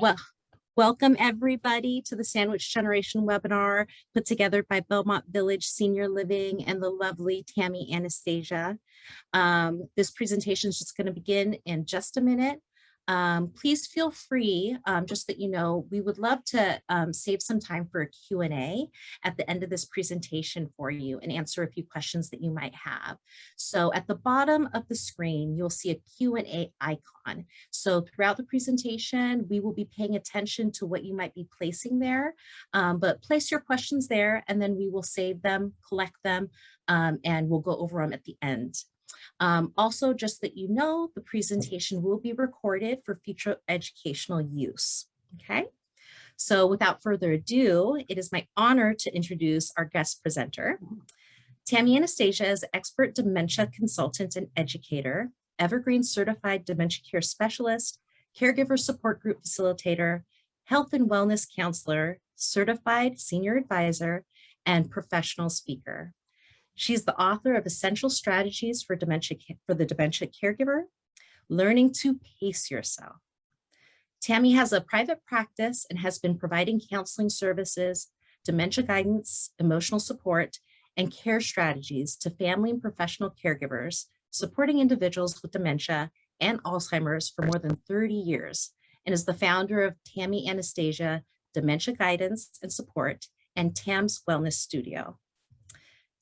Well, welcome everybody to the Sandwich Generation webinar put together by Belmont Village Senior Living and the lovely Tammy Anastasia. This presentation is just going to begin in just a minute. Please feel free, just that you know, we would love to save some time for a Q&A at the end of this presentation for you and answer a few questions that you might have. So at the bottom of the screen, you'll see a Q&A icon. So throughout the presentation, we will be paying attention to what you might be placing there, but place your questions there and then we will save them, collect them, and we'll go over them at the end. Also, just that you know, the presentation will be recorded for future educational use, okay? So without further ado, it is my honor to introduce our guest presenter. Tammy Anastasia is expert dementia consultant and educator, Evergreen certified dementia care specialist, caregiver support group facilitator, health and wellness counselor, certified senior advisor, and professional speaker. She's the author of Essential Strategies for the Dementia Caregiver, Learning to Pace Yourself. Tammy has a private practice and has been providing counseling services, dementia guidance, emotional support, and care strategies to family and professional caregivers, supporting individuals with dementia and Alzheimer's for more than 30 years, and is the founder of Tammy Anastasia Dementia Guidance and Support and TAM's Wellness Studio.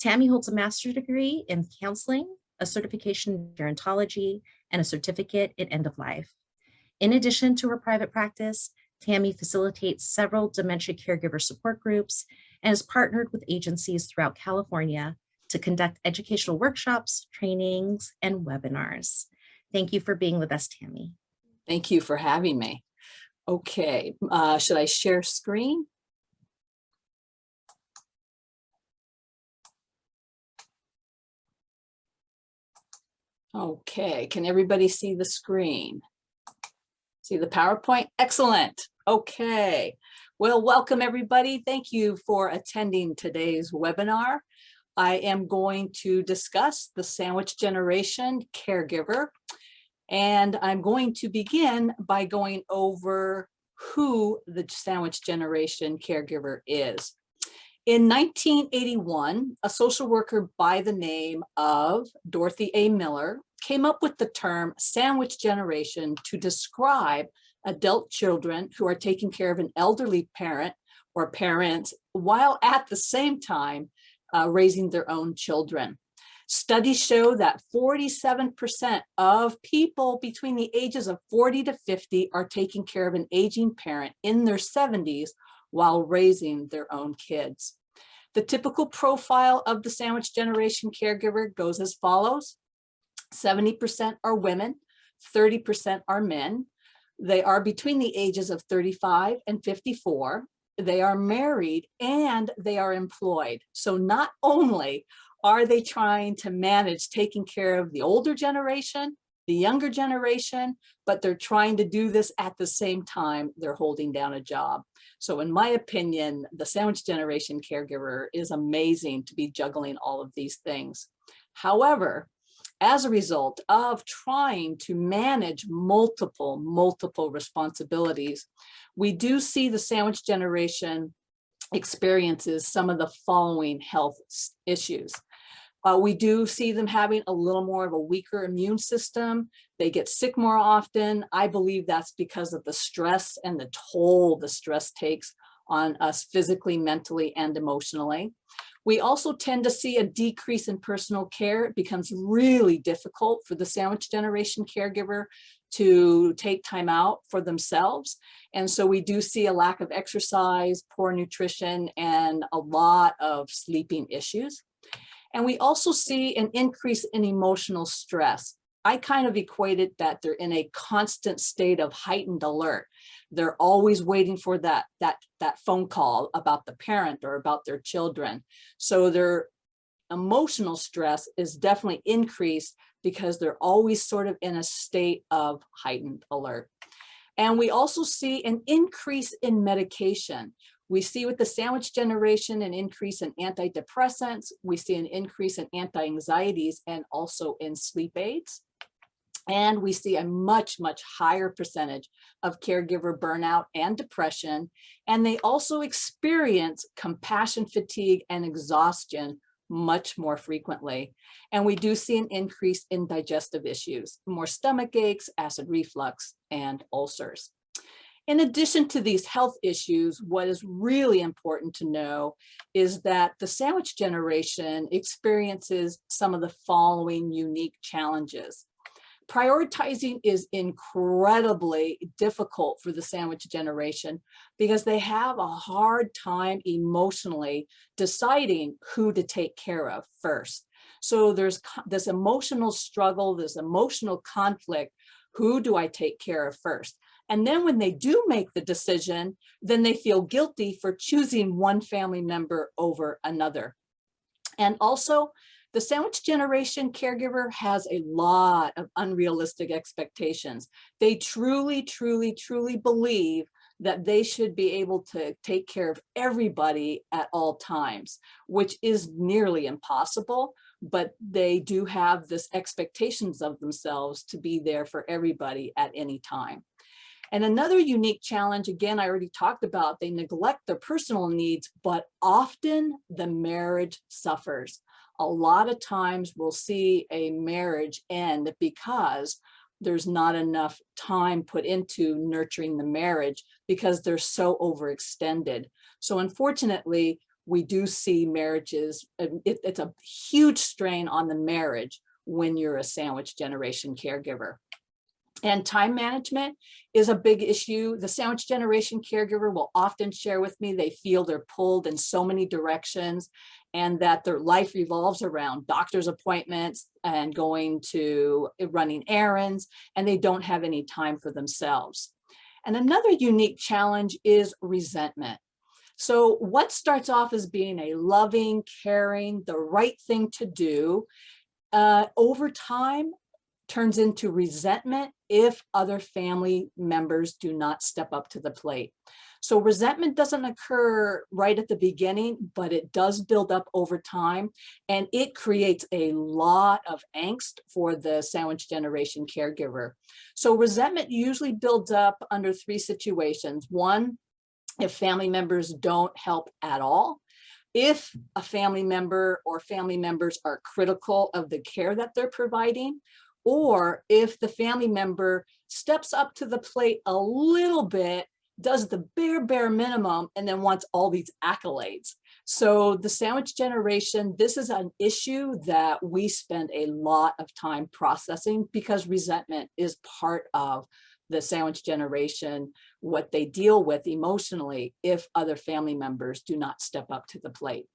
Tammy holds a master's degree in counseling, a certification in gerontology, and a certificate in end of life. In addition to her private practice, Tammy facilitates several dementia caregiver support groups and has partnered with agencies throughout California to conduct educational workshops, trainings, and webinars. Thank you for being with us, Tammy. Thank you for having me. Okay, should I share screen? Okay, can everybody see the screen? See the PowerPoint? Excellent. Okay, well, welcome everybody. Thank you for attending today's webinar. I am going to discuss the Sandwich Generation Caregiver, and I'm going to begin by going over who the Sandwich Generation Caregiver is. In 1981, a social worker by the name of Dorothy A. Miller came up with the term sandwich generation to describe adult children who are taking care of an elderly parent or parents while at the same time raising their own children. Studies show that 47% of people between the ages of 40 to 50 are taking care of an aging parent in their 70s while raising their own kids. The typical profile of the sandwich generation caregiver goes as follows. 70% are women, 30% are men. They are between the ages of 35 and 54. They are married and they are employed. So not only are they trying to manage taking care of the older generation, the younger generation, but they're trying to do this at the same time they're holding down a job. So in my opinion, the sandwich generation caregiver is amazing to be juggling all of these things. However, as a result of trying to manage multiple responsibilities, we do see the sandwich generation experiences some of the following health issues. We do see them having a little more of a weaker immune system. They get sick more often. I believe that's because of the stress and the toll the stress takes on us physically, mentally, and emotionally. We also tend to see a decrease in personal care. It becomes really difficult for the sandwich generation caregiver to take time out for themselves. And so we do see a lack of exercise, poor nutrition, and a lot of sleeping issues. And we also see an increase in emotional stress. I kind of equated that they're in a constant state of heightened alert. They're always waiting for that phone call about the parent or about their children. So their emotional stress is definitely increased because they're always sort of in a state of heightened alert. And we also see an increase in medication. We see with the sandwich generation an increase in antidepressants. We see an increase in anti-anxieties and also in sleep aids. And we see a much, much higher percentage of caregiver burnout and depression. And they also experience compassion fatigue and exhaustion much more frequently. And we do see an increase in digestive issues, more stomach aches, acid reflux, and ulcers. In addition to these health issues, what is really important to know is that the sandwich generation experiences some of the following unique challenges. Prioritizing is incredibly difficult for the sandwich generation because they have a hard time emotionally deciding who to take care of first. So there's this emotional struggle, this emotional conflict. Who do I take care of first? And then when they do make the decision, then they feel guilty for choosing one family member over another. And also, the sandwich generation caregiver has a lot of unrealistic expectations. They truly, truly, truly believe that they should be able to take care of everybody at all times, which is nearly impossible, but they do have this expectations of themselves to be there for everybody at any time. And another unique challenge, again, I already talked about, they neglect their personal needs, but often the marriage suffers. A lot of times we'll see a marriage end because there's not enough time put into nurturing the marriage because they're so overextended. So unfortunately, we do see marriages, it's a huge strain on the marriage when you're a sandwich generation caregiver. And time management is a big issue. The sandwich generation caregiver will often share with me they feel they're pulled in so many directions and that their life revolves around doctor's appointments and going to running errands, and they don't have any time for themselves. And another unique challenge is resentment. So what starts off as being a loving, caring, the right thing to do, over time turns into resentment if other family members do not step up to the plate. So resentment doesn't occur right at the beginning, but it does build up over time, and it creates a lot of angst for the sandwich generation caregiver. So resentment usually builds up under three situations. One, if family members don't help at all. If a family member or family members are critical of the care that they're providing, or if the family member steps up to the plate a little bit, does the bare minimum, and then wants all these accolades. So the sandwich generation, this is an issue that we spend a lot of time processing because resentment is part of the sandwich generation, what they deal with emotionally if other family members do not step up to the plate.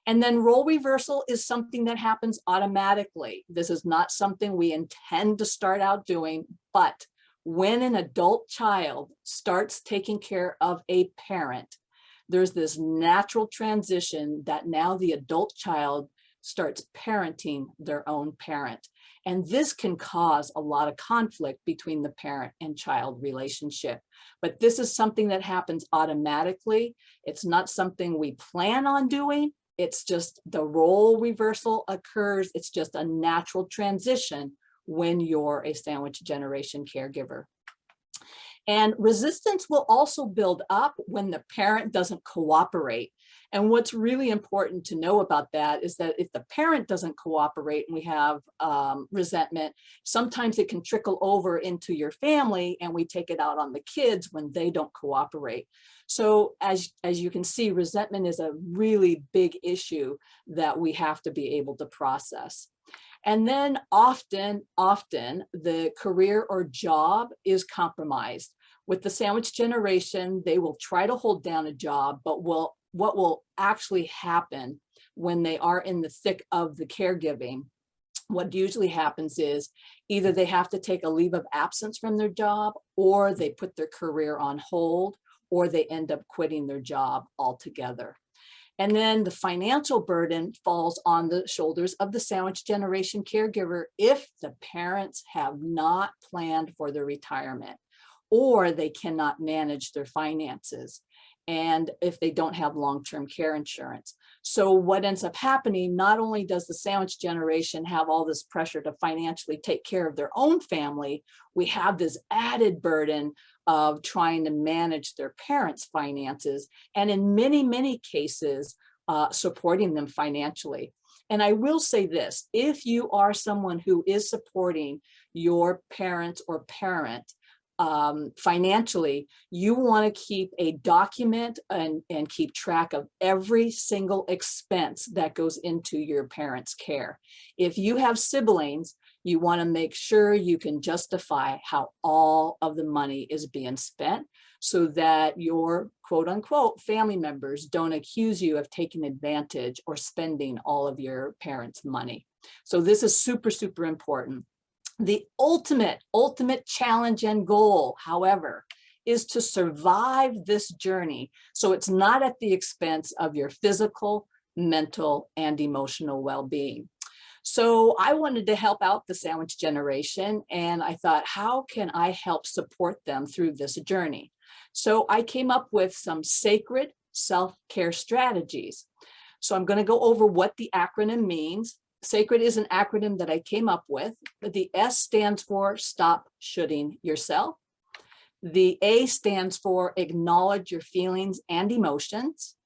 And then role reversal is something that happens automatically. This is not something we intend to start out doing, but when an adult child starts taking care of a parent, there's this natural transition that now the adult child starts parenting their own parent. And this can cause a lot of conflict between the parent and child relationship. But this is something that happens automatically. It's not something we plan on doing. It's just the role reversal occurs. It's just a natural transition when you're a sandwich generation caregiver. And resistance will also build up when the parent doesn't cooperate. And what's really important to know about that is that if the parent doesn't cooperate and we have resentment, sometimes it can trickle over into your family and we take it out on the kids when they don't cooperate. So as you can see, resentment is a really big issue that we have to be able to process. And then often the career or job is compromised. With the sandwich generation, they will try to hold down a job, but what will actually happen when they are in the thick of the caregiving, what usually happens is either they have to take a leave of absence from their job, or they put their career on hold, or they end up quitting their job altogether. And then the financial burden falls on the shoulders of the sandwich generation caregiver if the parents have not planned for their retirement or they cannot manage their finances. and if they don't have long-term care insurance. So what ends up happening, not only does the sandwich generation have all this pressure to financially take care of their own family, we have this added burden of trying to manage their parents' finances, and in many, many cases, supporting them financially. And I will say this, if you are someone who is supporting your parents or parent financially, you want to keep a document and keep track of every single expense that goes into your parents' care. If you have siblings, you want to make sure you can justify how all of the money is being spent so that your quote unquote family members don't accuse you of taking advantage or spending all of your parents' money. So this is super, super important. The ultimate challenge and goal, however, is to survive this journey so it's not at the expense of your physical, mental, and emotional well-being. So I wanted to help out the sandwich generation, and I thought, how can I help support them through this journey? So I came up with some sacred self-care strategies. So I'm going to go over what the acronym means. SACRED is an acronym that I came up with. The S stands for stop shoulding yourself. The A stands for acknowledge your feelings and emotions.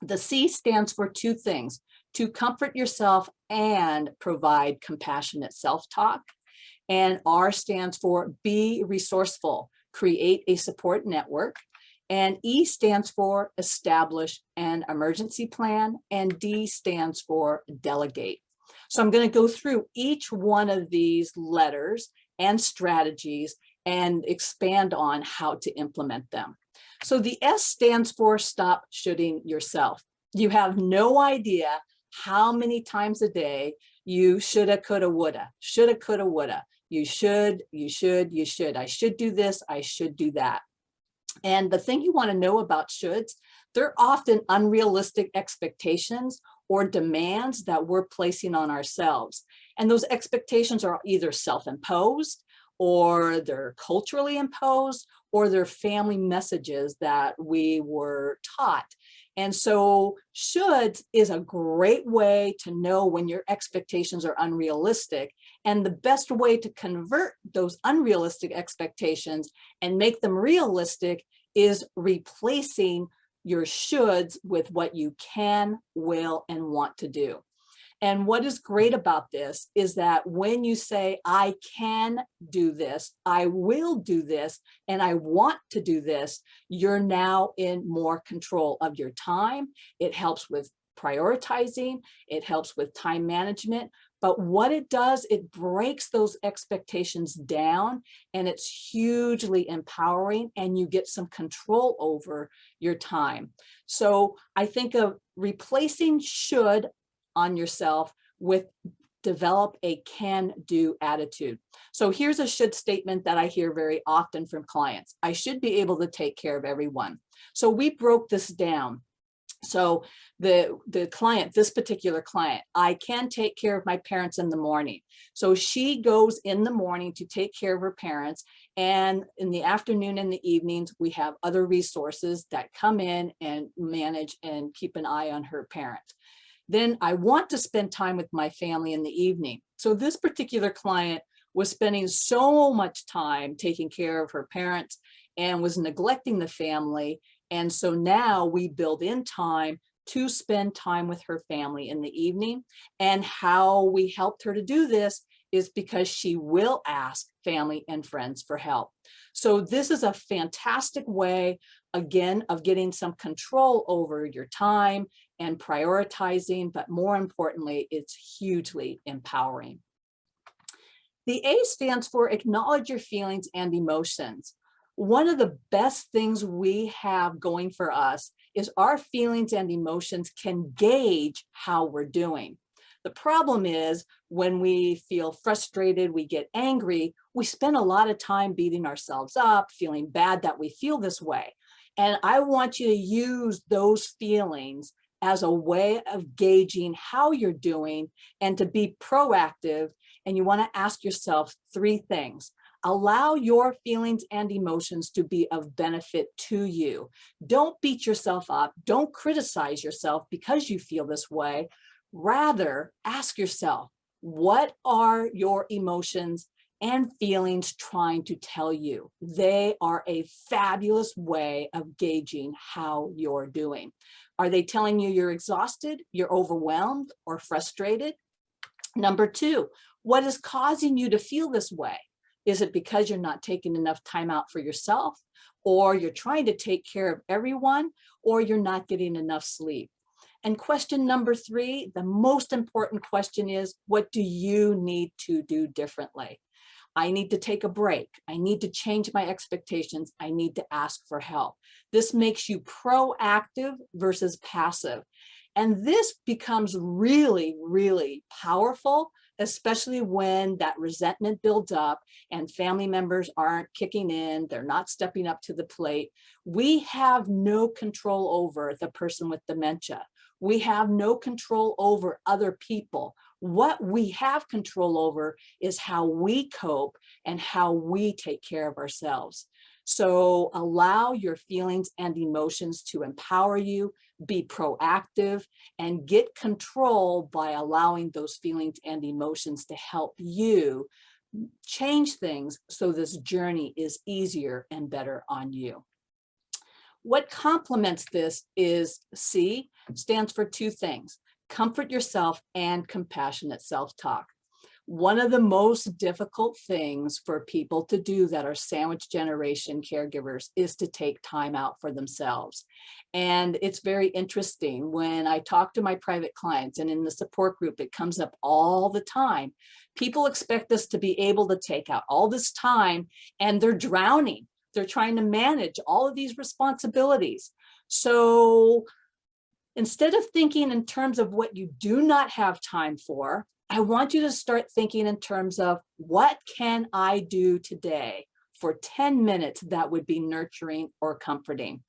The C stands for two things: to comfort yourself and provide compassionate self-talk. And R stands for be resourceful, create a support network. And E stands for establish an emergency plan. And D stands for delegate. So I'm going to go through each one of these letters and strategies and expand on how to implement them. So the S stands for stop shoulding yourself. You have no idea how many times a day you shoulda, coulda, woulda, shoulda, coulda, woulda. You should, you should, you should. I should do this, I should do that. And the thing you want to know about shoulds, they're often unrealistic expectations or demands that we're placing on ourselves. And those expectations are either self-imposed, or they're culturally imposed, or they're family messages that we were taught. And so shoulds is a great way to know when your expectations are unrealistic. And the best way to convert those unrealistic expectations and make them realistic is replacing your shoulds with what you can, will, and want to do. And what is great about this is that when you say, I can do this, I will do this, and I want to do this, you're now in more control of your time. It helps with prioritizing, it helps with time management. But what it does, it breaks those expectations down, and it's hugely empowering, and you get some control over your time. So I think of replacing should on yourself with develop a can-do attitude. So here's a should statement that I hear very often from clients. I should be able to take care of everyone. So we broke this down. So the client, this particular client, I can take care of my parents in the morning. So she goes in the morning to take care of her parents. And in the afternoon and the evenings, we have other resources that come in and manage and keep an eye on her parents. Then I want to spend time with my family in the evening. So this particular client was spending so much time taking care of her parents and was neglecting the family. And so now we build in time to spend time with her family in the evening. And how we helped her to do this is because she will ask family and friends for help. So this is a fantastic way, again, of getting some control over your time and prioritizing, but more importantly, it's hugely empowering. The A stands for acknowledge your feelings and emotions. One of the best things we have going for us is our feelings and emotions can gauge how we're doing. The problem is when we feel frustrated, we get angry, we spend a lot of time beating ourselves up, feeling bad that we feel this way. And I want you to use those feelings as a way of gauging how you're doing and to be proactive. And you want to ask yourself three things. Allow your feelings and emotions to be of benefit to you. Don't beat yourself up. Don't criticize yourself because you feel this way. Rather, ask yourself, what are your emotions and feelings trying to tell you? They are a fabulous way of gauging how you're doing. Are they telling you you're exhausted, you're overwhelmed, or frustrated? Number two, what is causing you to feel this way? Is it because you're not taking enough time out for yourself, or you're trying to take care of everyone, or you're not getting enough sleep? And question number three, the most important question is, what do you need to do differently? I need to take a break. I need to change my expectations. I need to ask for help. This makes you proactive versus passive. And this becomes really, really powerful, especially when that resentment builds up and family members aren't kicking in, they're not stepping up to the plate. We have no control over the person with dementia. We have no control over other people. What we have control over is how we cope and how we take care of ourselves. So allow your feelings and emotions to empower you, be proactive, and get control by allowing those feelings and emotions to help you change things so this journey is easier and better on you. What complements this is C, stands for two things: comfort yourself and compassionate self-talk. One of the most difficult things for people to do that are sandwich generation caregivers is to take time out for themselves. And it's very interesting when I talk to my private clients and in the support group, it comes up all the time. People expect us to be able to take out all this time, and they're drowning. They're trying to manage all of these responsibilities. So instead of thinking in terms of what you do not have time for, I want you to start thinking in terms of, what can I do today for 10 minutes that would be nurturing or comforting?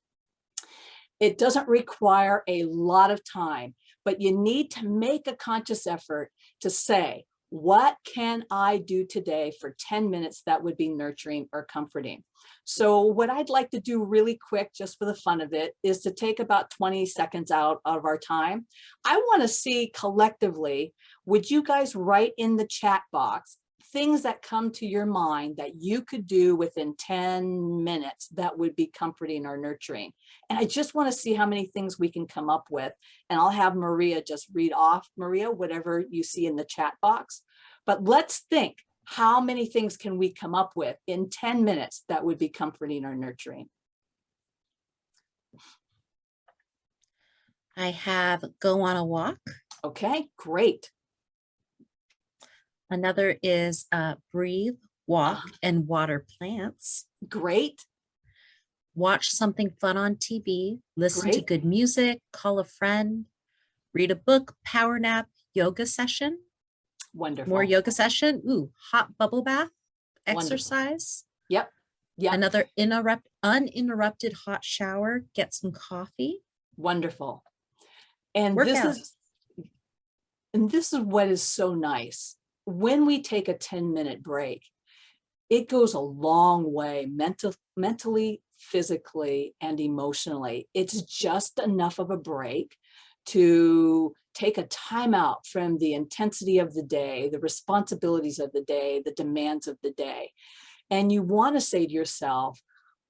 It doesn't require a lot of time, but you need to make a conscious effort to say, what can I do today for 10 minutes that would be nurturing or comforting? So what I'd like to do really quick, just for the fun of it, is to take about 20 seconds out of our time. I want to see collectively, would you guys write in the chat box things that come to your mind that you could do within 10 minutes that would be comforting or nurturing? And I just want to see how many things we can come up with. And I'll have Maria just read off, Maria, whatever you see in the chat box. But let's think, how many things can we come up with in 10 minutes that would be comforting or nurturing? I have go on a walk. Okay, great. Another is breathe, walk, and water plants. Great. Watch something fun on TV, listen to Great. good music, call a friend, read a book, power nap, yoga session. Wonderful. More yoga session. Ooh, hot bubble bath, Wonderful. exercise. Yep. Yep. Another uninterrupted hot shower, get some coffee. Wonderful. And Workout. this is what is so nice. When we take a 10-minute break, it goes a long way mentally, physically, and emotionally. It's just enough of a break to take a time out from the intensity of the day, the responsibilities of the day, the demands of the day. And you want to say to yourself,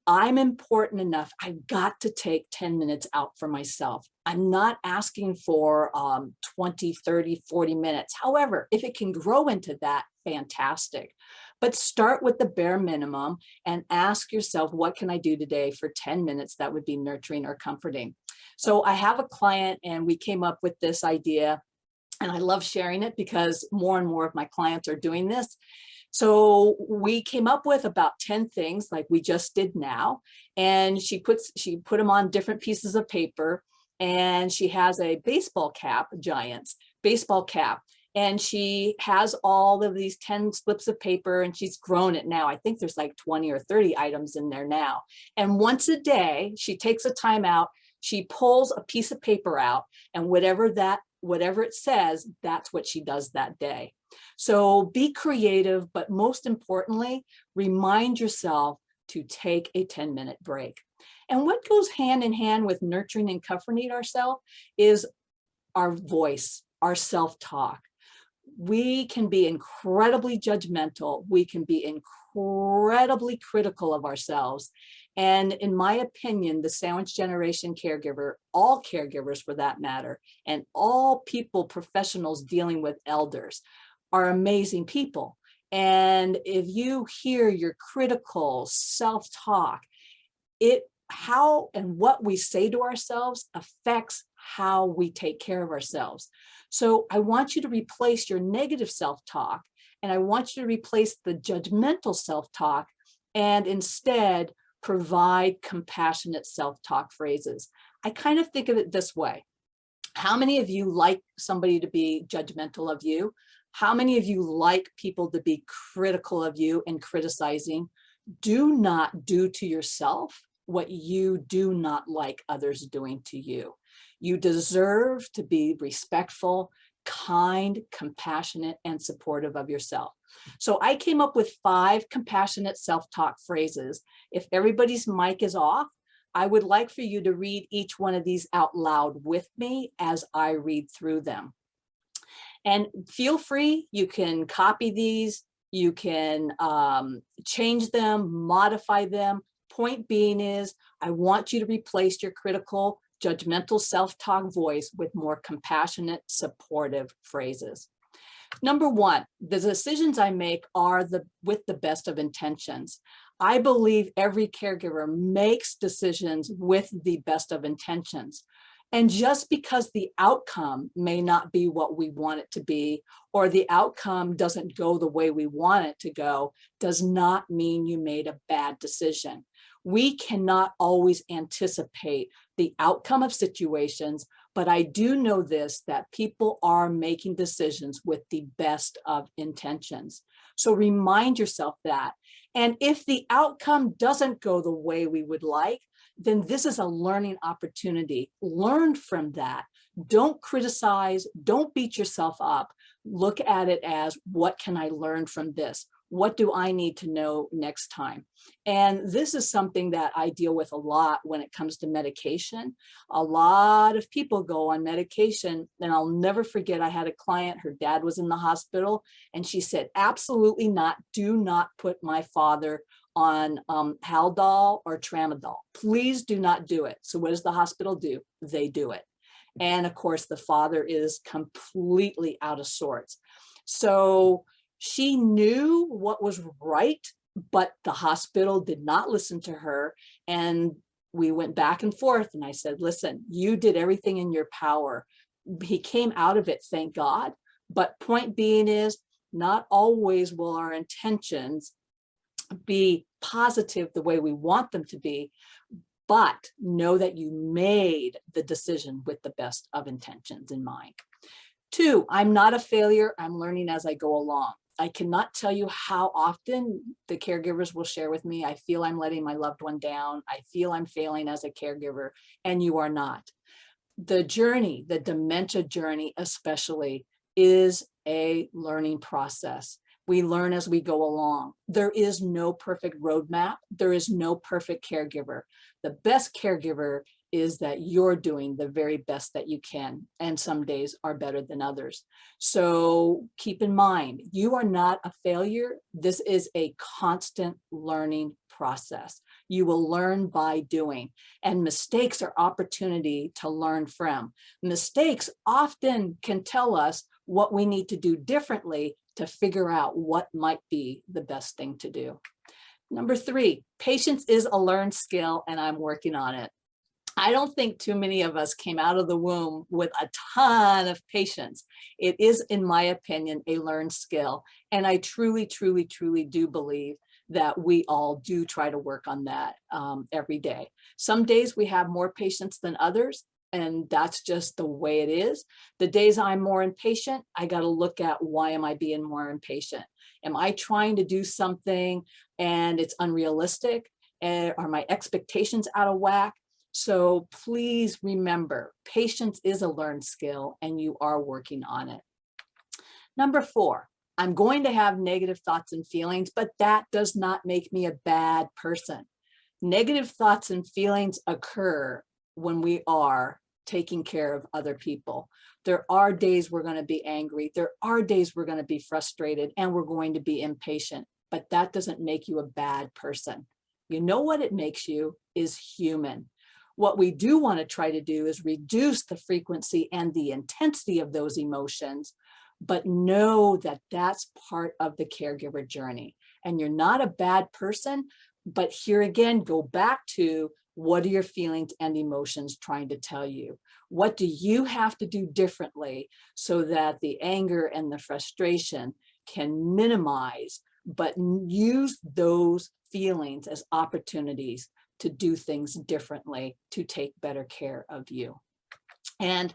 I'm important enough. I've got to take 10 minutes out for myself. I'm not asking for 20, 30, 40 minutes. However, if it can grow into that, fantastic. But start with the bare minimum and ask yourself, what can I do today for 10 minutes that would be nurturing or comforting? So I have a client and we came up with this idea, and I love sharing it because more and more of my clients are doing this. So we came up with about 10 things like we just did now. And she put them on different pieces of paper, and she has a baseball cap, Giants baseball cap. And she has all of these 10 slips of paper, and she's grown it now. I think there's like 20 or 30 items in there now. And once a day, she takes a time out, she pulls a piece of paper out, and whatever that whatever it says, that's what she does that day. So be creative, but most importantly, remind yourself to take a 10-minute break. And what goes hand in hand with nurturing and comforting ourselves is our voice, our self-talk. We can be incredibly judgmental. We can be incredibly critical of ourselves. And in my opinion, the sandwich generation caregiver, all caregivers for that matter, and all people, professionals dealing with elders are amazing people. And if you hear your critical self-talk, how and what we say to ourselves affects how we take care of ourselves. So I want you to replace your negative self-talk, and I want you to replace the judgmental self-talk and instead provide compassionate self-talk phrases. I kind of think of it this way. How many of you like somebody to be judgmental of you? How many of you like people to be critical of you and criticizing? Do not do to yourself what you do not like others doing to you. You deserve to be respectful, kind, compassionate, and supportive of yourself. So I came up with 5 compassionate self-talk phrases. If everybody's mic is off, I would like for you to read each one of these out loud with me as I read through them. And feel free, you can copy these, you can change them, modify them. Point being is, I want you to replace your critical, judgmental self-talk voice with more compassionate, supportive phrases. Number 1, the decisions I make are with the best of intentions. I believe every caregiver makes decisions with the best of intentions. And just because the outcome may not be what we want it to be, or the outcome doesn't go the way we want it to go, does not mean you made a bad decision. We cannot always anticipate the outcome of situations, but I do know this, that people are making decisions with the best of intentions. So remind yourself that. And if the outcome doesn't go the way we would like, then this is a learning opportunity. Learn from that. Don't criticize, don't beat yourself up. Look at it as, what can I learn from this? What do I need to know next time? And this is something that I deal with a lot when it comes to medication. A lot of people go on medication, and I'll never forget, I had a client, her dad was in the hospital, and she said, absolutely not, do not put my father on Haldol or Tramadol. Please do not do it. So what does the hospital do? They do it. And of course, the father is completely out of sorts. So she knew what was right, but the hospital did not listen to her. And we went back and forth, and I said, listen, you did everything in your power. He came out of it, thank God. But point being is, not always will our intentions be positive the way we want them to be, but know that you made the decision with the best of intentions in mind. 2, I'm not a failure. I'm learning as I go along. I cannot tell you how often the caregivers will share with me, I feel I'm letting my loved one down. I feel I'm failing as a caregiver, and you are not. The journey, the dementia journey especially, is a learning process. We learn as we go along. There is no perfect roadmap. There is no perfect caregiver. The best caregiver is that you're doing the very best that you can, and some days are better than others. So keep in mind, you are not a failure. This is a constant learning process. You will learn by doing, and mistakes are opportunity to learn from. Mistakes often can tell us what we need to do differently to figure out what might be the best thing to do. Number 3, patience is a learned skill, and I'm working on it. I don't think too many of us came out of the womb with a ton of patience. It is, in my opinion, a learned skill. And I truly, truly, truly do believe that we all do try to work on that every day. Some days we have more patience than others, and that's just the way it is. The days I'm more impatient, I got to look at, why am I being more impatient? Am I trying to do something and it's unrealistic? Are my expectations out of whack? So please remember, patience is a learned skill and you are working on it. Number 4, I'm going to have negative thoughts and feelings, but that does not make me a bad person. Negative thoughts and feelings occur when we are taking care of other people. There are days we're going to be angry. There are days we're going to be frustrated and we're going to be impatient, but that doesn't make you a bad person. You know what it makes you is human. What we do want to try to do is reduce the frequency and the intensity of those emotions, but know that that's part of the caregiver journey. And you're not a bad person, but here again, go back to what are your feelings and emotions trying to tell you? What do you have to do differently so that the anger and the frustration can minimize, but use those feelings as opportunities to do things differently, to take better care of you. And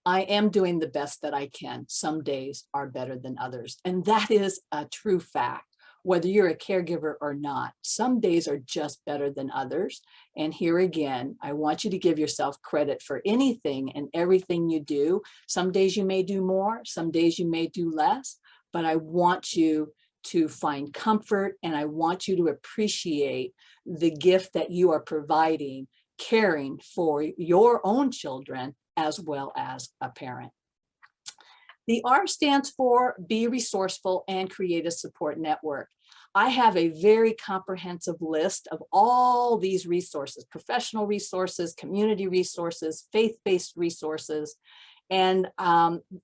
I am doing the best that I can. Some days are better than others. And that is a true fact. Whether you're a caregiver or not, some days are just better than others. And here again, I want you to give yourself credit for anything and everything you do. Some days you may do more, some days you may do less, but I want you to find comfort and I want you to appreciate the gift that you are providing, caring for your own children as well as a parent. The R stands for be resourceful and create a support network. I have a very comprehensive list of all these resources, professional resources, community resources, faith-based resources. And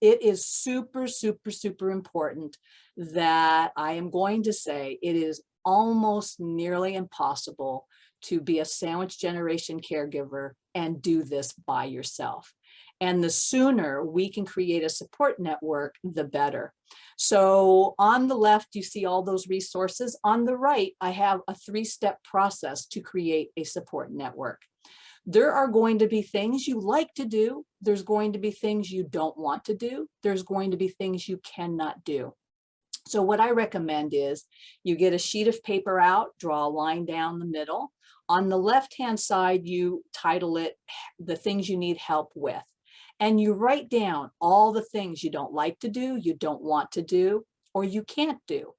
it is super, super, super important that I am going to say it is almost nearly impossible to be a sandwich generation caregiver and do this by yourself. And the sooner we can create a support network, the better. So on the left, you see all those resources. On the right, I have a 3-step process to create a support network. There are going to be things you like to do. There's going to be things you don't want to do. There's going to be things you cannot do. So what I recommend is you get a sheet of paper out, draw a line down the middle. On the left-hand side, you title it the things you need help with. And you write down all the things you don't like to do, you don't want to do, or you can't do.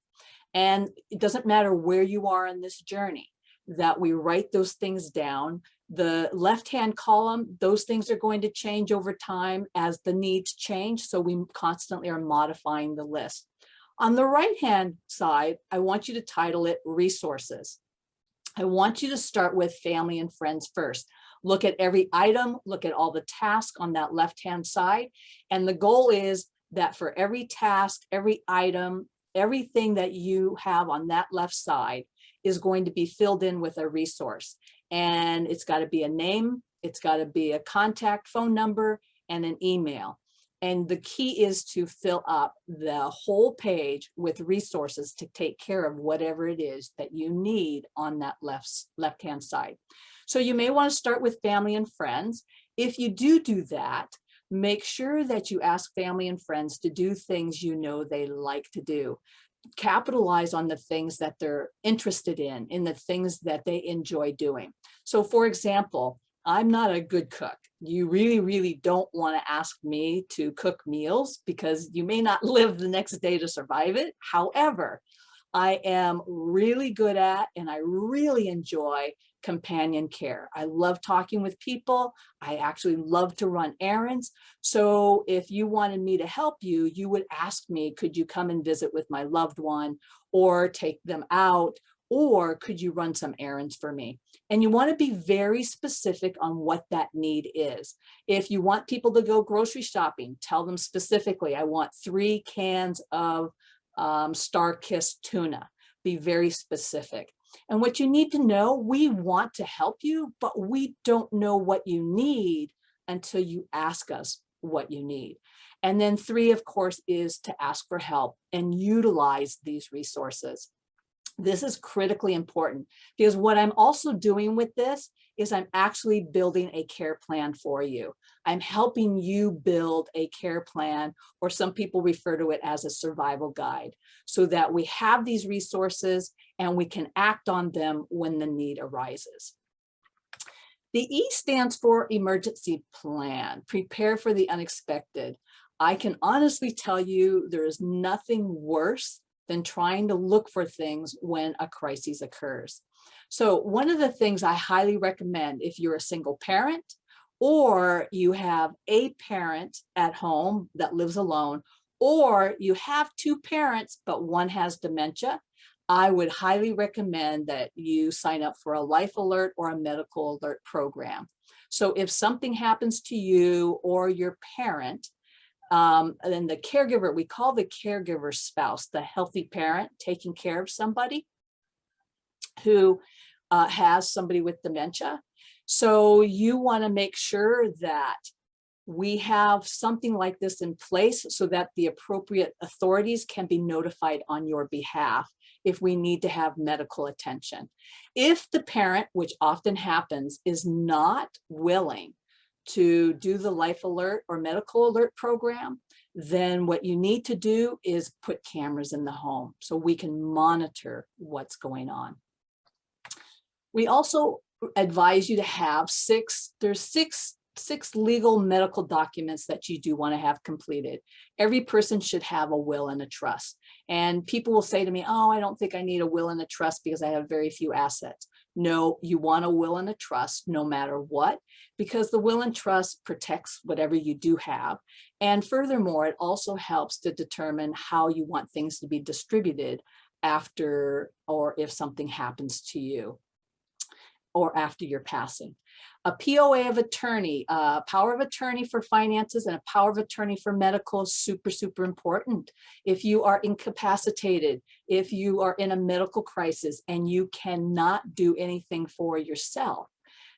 And it doesn't matter where you are in this journey, that we write those things down. The left-hand column, those things are going to change over time as the needs change. So we constantly are modifying the list. On the right-hand side, I want you to title it resources. I want you to start with family and friends first. Look at every item, look at all the tasks on that left-hand side. And the goal is that for every task, every item, everything that you have on that left side is going to be filled in with a resource. And it's got to be a name, it's got to be a contact phone number and an email. And the key is to fill up the whole page with resources to take care of whatever it is that you need on that left-hand side. So you may want to start with family and friends. If you do that, make sure that you ask family and friends to do things you know they like to do. Capitalize on the things that they're interested in the things that they enjoy doing. So for example, I'm not a good cook. You really, really don't want to ask me to cook meals because you may not live the next day to survive it. However, I am really good at and I really enjoy companion care. I love talking with people. I actually love to run errands. So if you wanted me to help you, you would ask me, could you come and visit with my loved one or take them out? Or could you run some errands for me? And you want to be very specific on what that need is. If you want people to go grocery shopping, tell them specifically, I want 3 cans of Star-Kissed tuna. Be very specific. And what you need to know, we want to help you, but we don't know what you need until you ask us what you need. And then 3, of course, is to ask for help and utilize these resources. This is critically important because what I'm also doing with this is I'm actually building a care plan for you. I'm helping you build a care plan, or some people refer to it as a survival guide, so that we have these resources and we can act on them when the need arises. The E stands for emergency plan. Prepare for the unexpected. I can honestly tell you there is nothing worse than trying to look for things when a crisis occurs. So one of the things I highly recommend if you're a single parent or you have a parent at home that lives alone, or you have two parents, but one has dementia, I would highly recommend that you sign up for a life alert or a medical alert program. So if something happens to you or your parent, then the caregiver, we call the caregiver spouse, the healthy parent taking care of somebody who has somebody with dementia. So you want to make sure that we have something like this in place so that the appropriate authorities can be notified on your behalf if we need to have medical attention. If the parent, which often happens, is not willing to do the life alert or medical alert program, then what you need to do is put cameras in the home so we can monitor what's going on. We also advise you to have six legal medical documents that you do want to have completed. Every person should have a will and a trust. And people will say to me, oh, I don't think I need a will and a trust because I have very few assets. No, you want a will and a trust no matter what, because the will and trust protects whatever you do have. And furthermore, it also helps to determine how you want things to be distributed after or if something happens to you or after your passing. A POA of attorney, power of attorney for finances and a power of attorney for medical is super, super important. If you are incapacitated, if you are in a medical crisis and you cannot do anything for yourself,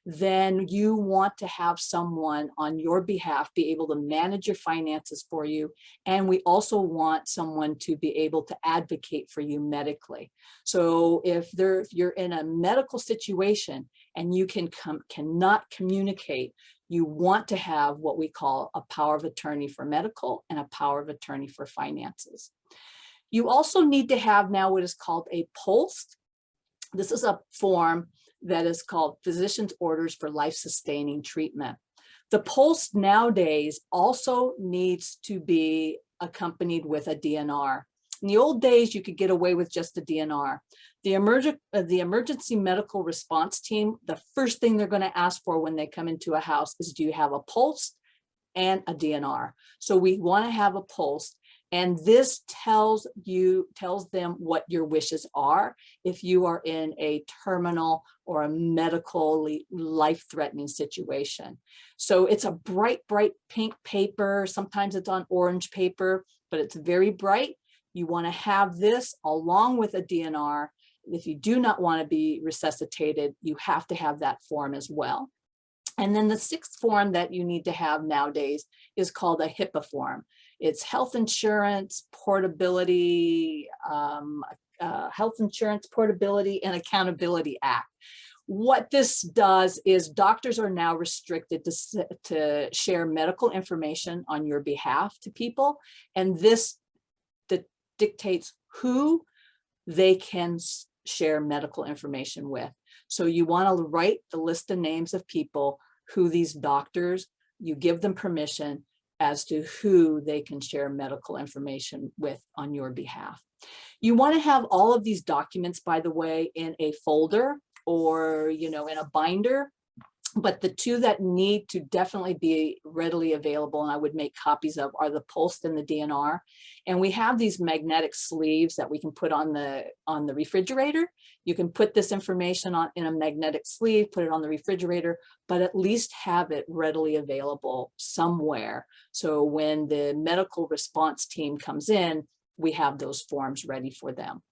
then you want to have someone on your behalf be able to manage your finances for you. And we also want someone to be able to advocate for you medically. So if you're in a medical situation and you cannot communicate, you want to have what we call a power of attorney for medical and a power of attorney for finances. You also need to have now what is called a POLST. This is a form that is called Physician's Orders for Life-Sustaining Treatment. The POLST nowadays also needs to be accompanied with a DNR. In the old days, you could get away with just a DNR. The emergency medical response team, the first thing they're going to ask for when they come into a house is, do you have a POLST and a DNR? So we want to have a POLST. And this tells them what your wishes are if you are in a terminal or a medically life-threatening situation. So it's a bright, bright pink paper. Sometimes it's on orange paper, but it's very bright. You want to have this along with a DNR. If you do not want to be resuscitated, you have to have that form as well. And then the sixth form that you need to have nowadays is called a HIPAA form. It's Health Insurance Portability, Health Insurance Portability and Accountability Act. What this does is doctors are now restricted to share medical information on your behalf to people, and this dictates who they can share medical information with. So you want to write the list of names of people who these doctors, you give them permission as to who they can share medical information with on your behalf. You want to have all of these documents, by the way, in a folder or, in a binder. But the two that need to definitely be readily available, and I would make copies of, are the POLST and the DNR. And we have these magnetic sleeves that we can put on the refrigerator. You can put this information in a magnetic sleeve, put it on the refrigerator, but at least have it readily available somewhere. So when the medical response team comes in, we have those forms ready for them.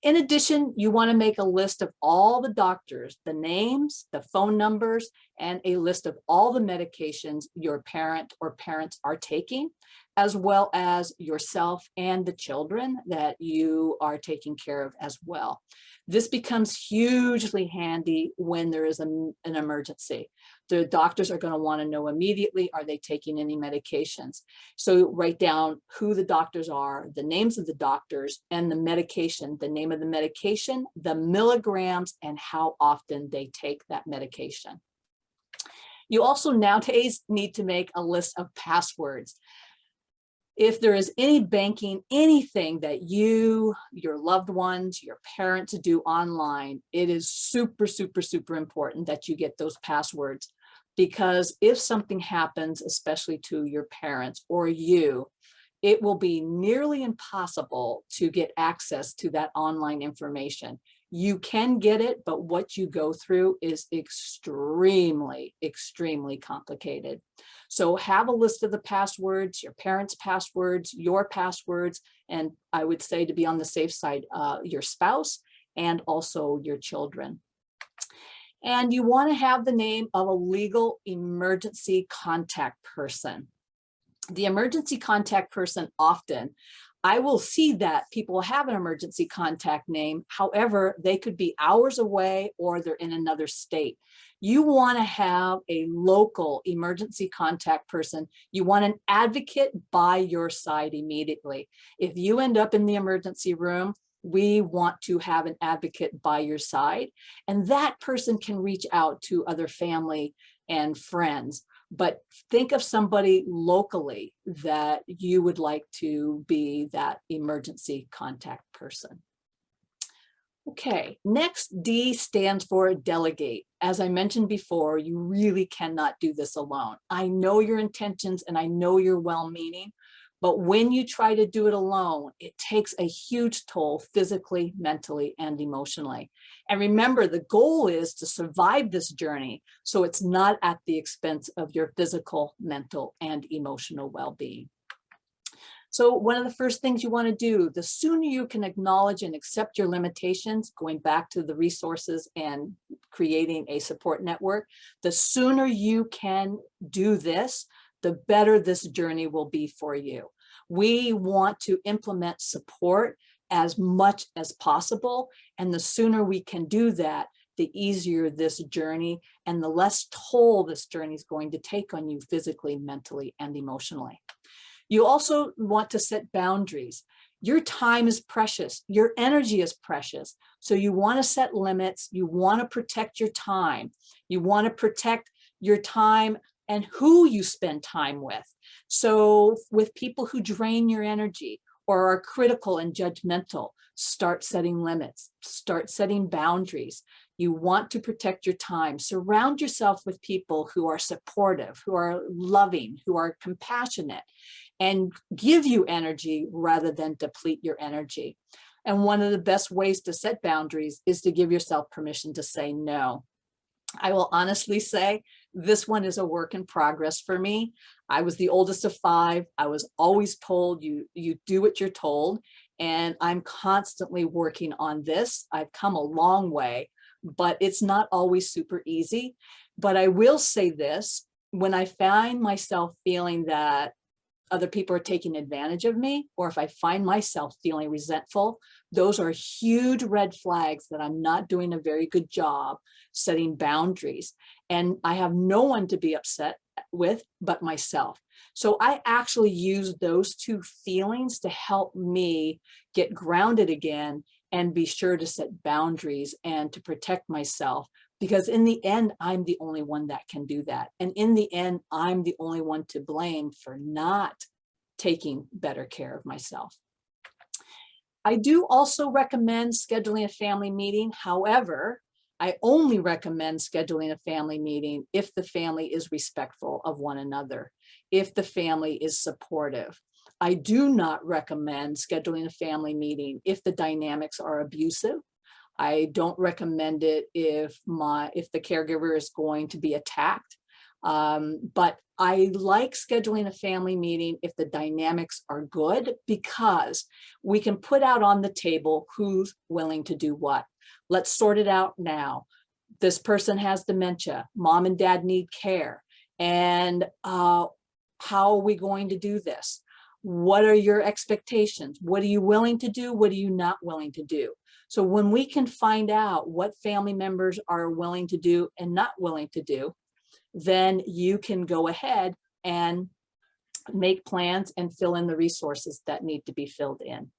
In addition, you want to make a list of all the doctors, the names, the phone numbers, and a list of all the medications your parent or parents are taking, as well as yourself and the children that you are taking care of as well. This becomes hugely handy when there is an emergency. The doctors are going to want to know immediately, are they taking any medications? So write down who the doctors are, the names of the doctors, and the medication, the name of the medication, the milligrams, and how often they take that medication. You also nowadays need to make a list of passwords. If there is any banking, anything that you, your loved ones, your parents do online, it is super, super, super important that you get those passwords. Because if something happens, especially to your parents or you, it will be nearly impossible to get access to that online information. You can get it, but what you go through is extremely, extremely complicated. So have a list of the passwords, your parents' passwords, your passwords, and I would say, to be on the safe side, your spouse and also your children. And you want to have the name of a legal emergency contact person. The emergency contact person, often I will see that people have an emergency contact name. However, they could be hours away or they're in another state. You want to have a local emergency contact person. You want an advocate by your side immediately. If you end up in the emergency room, we want to have an advocate by your side, and that person can reach out to other family and friends. But think of somebody locally that you would like to be that emergency contact person. Okay, next, D stands for delegate. As I mentioned before, you really cannot do this alone. I know your intentions and I know you're well-meaning, but when you try to do it alone, it takes a huge toll physically, mentally, and emotionally. And remember, the goal is to survive this journey, so it's not at the expense of your physical, mental, and emotional well-being. So one of the first things you want to do, the sooner you can acknowledge and accept your limitations, going back to the resources and creating a support network, the sooner you can do this, the better this journey will be for you. We want to implement support as much as possible, and the sooner we can do that, the easier this journey and the less toll this journey is going to take on you physically, mentally, and emotionally. You also want to set boundaries. Your time is precious. Your energy is precious. So you want to set limits. You want to protect your time. You want to protect your time and who you spend time with. So with people who drain your energy or are critical and judgmental, start setting limits, start setting boundaries. You want to protect your time. Surround yourself with people who are supportive, who are loving, who are compassionate, and give you energy rather than deplete your energy. And one of the best ways to set boundaries is to give yourself permission to say no. I will honestly say this one is a work in progress for me. I was the oldest of 5. I was always told you do what you're told, and I'm constantly working on this. I've come a long way, but it's not always super easy. But I will say this, when I find myself feeling that other people are taking advantage of me, or if I find myself feeling resentful, those are huge red flags that I'm not doing a very good job setting boundaries. And I have no one to be upset with but myself. So I actually use those 2 feelings to help me get grounded again and be sure to set boundaries and to protect myself. Because in the end, I'm the only one that can do that. And in the end, I'm the only one to blame for not taking better care of myself. I do also recommend scheduling a family meeting. However, I only recommend scheduling a family meeting if the family is respectful of one another, if the family is supportive. I do not recommend scheduling a family meeting if the dynamics are abusive. I don't recommend it if the caregiver is going to be attacked. But I like scheduling a family meeting if the dynamics are good, because we can put out on the table who's willing to do what. Let's sort it out now. This person has dementia. Mom and dad need care. And how are we going to do this? What are your expectations? What are you willing to do? What are you not willing to do? So when we can find out what family members are willing to do and not willing to do, then you can go ahead and make plans and fill in the resources that need to be filled in.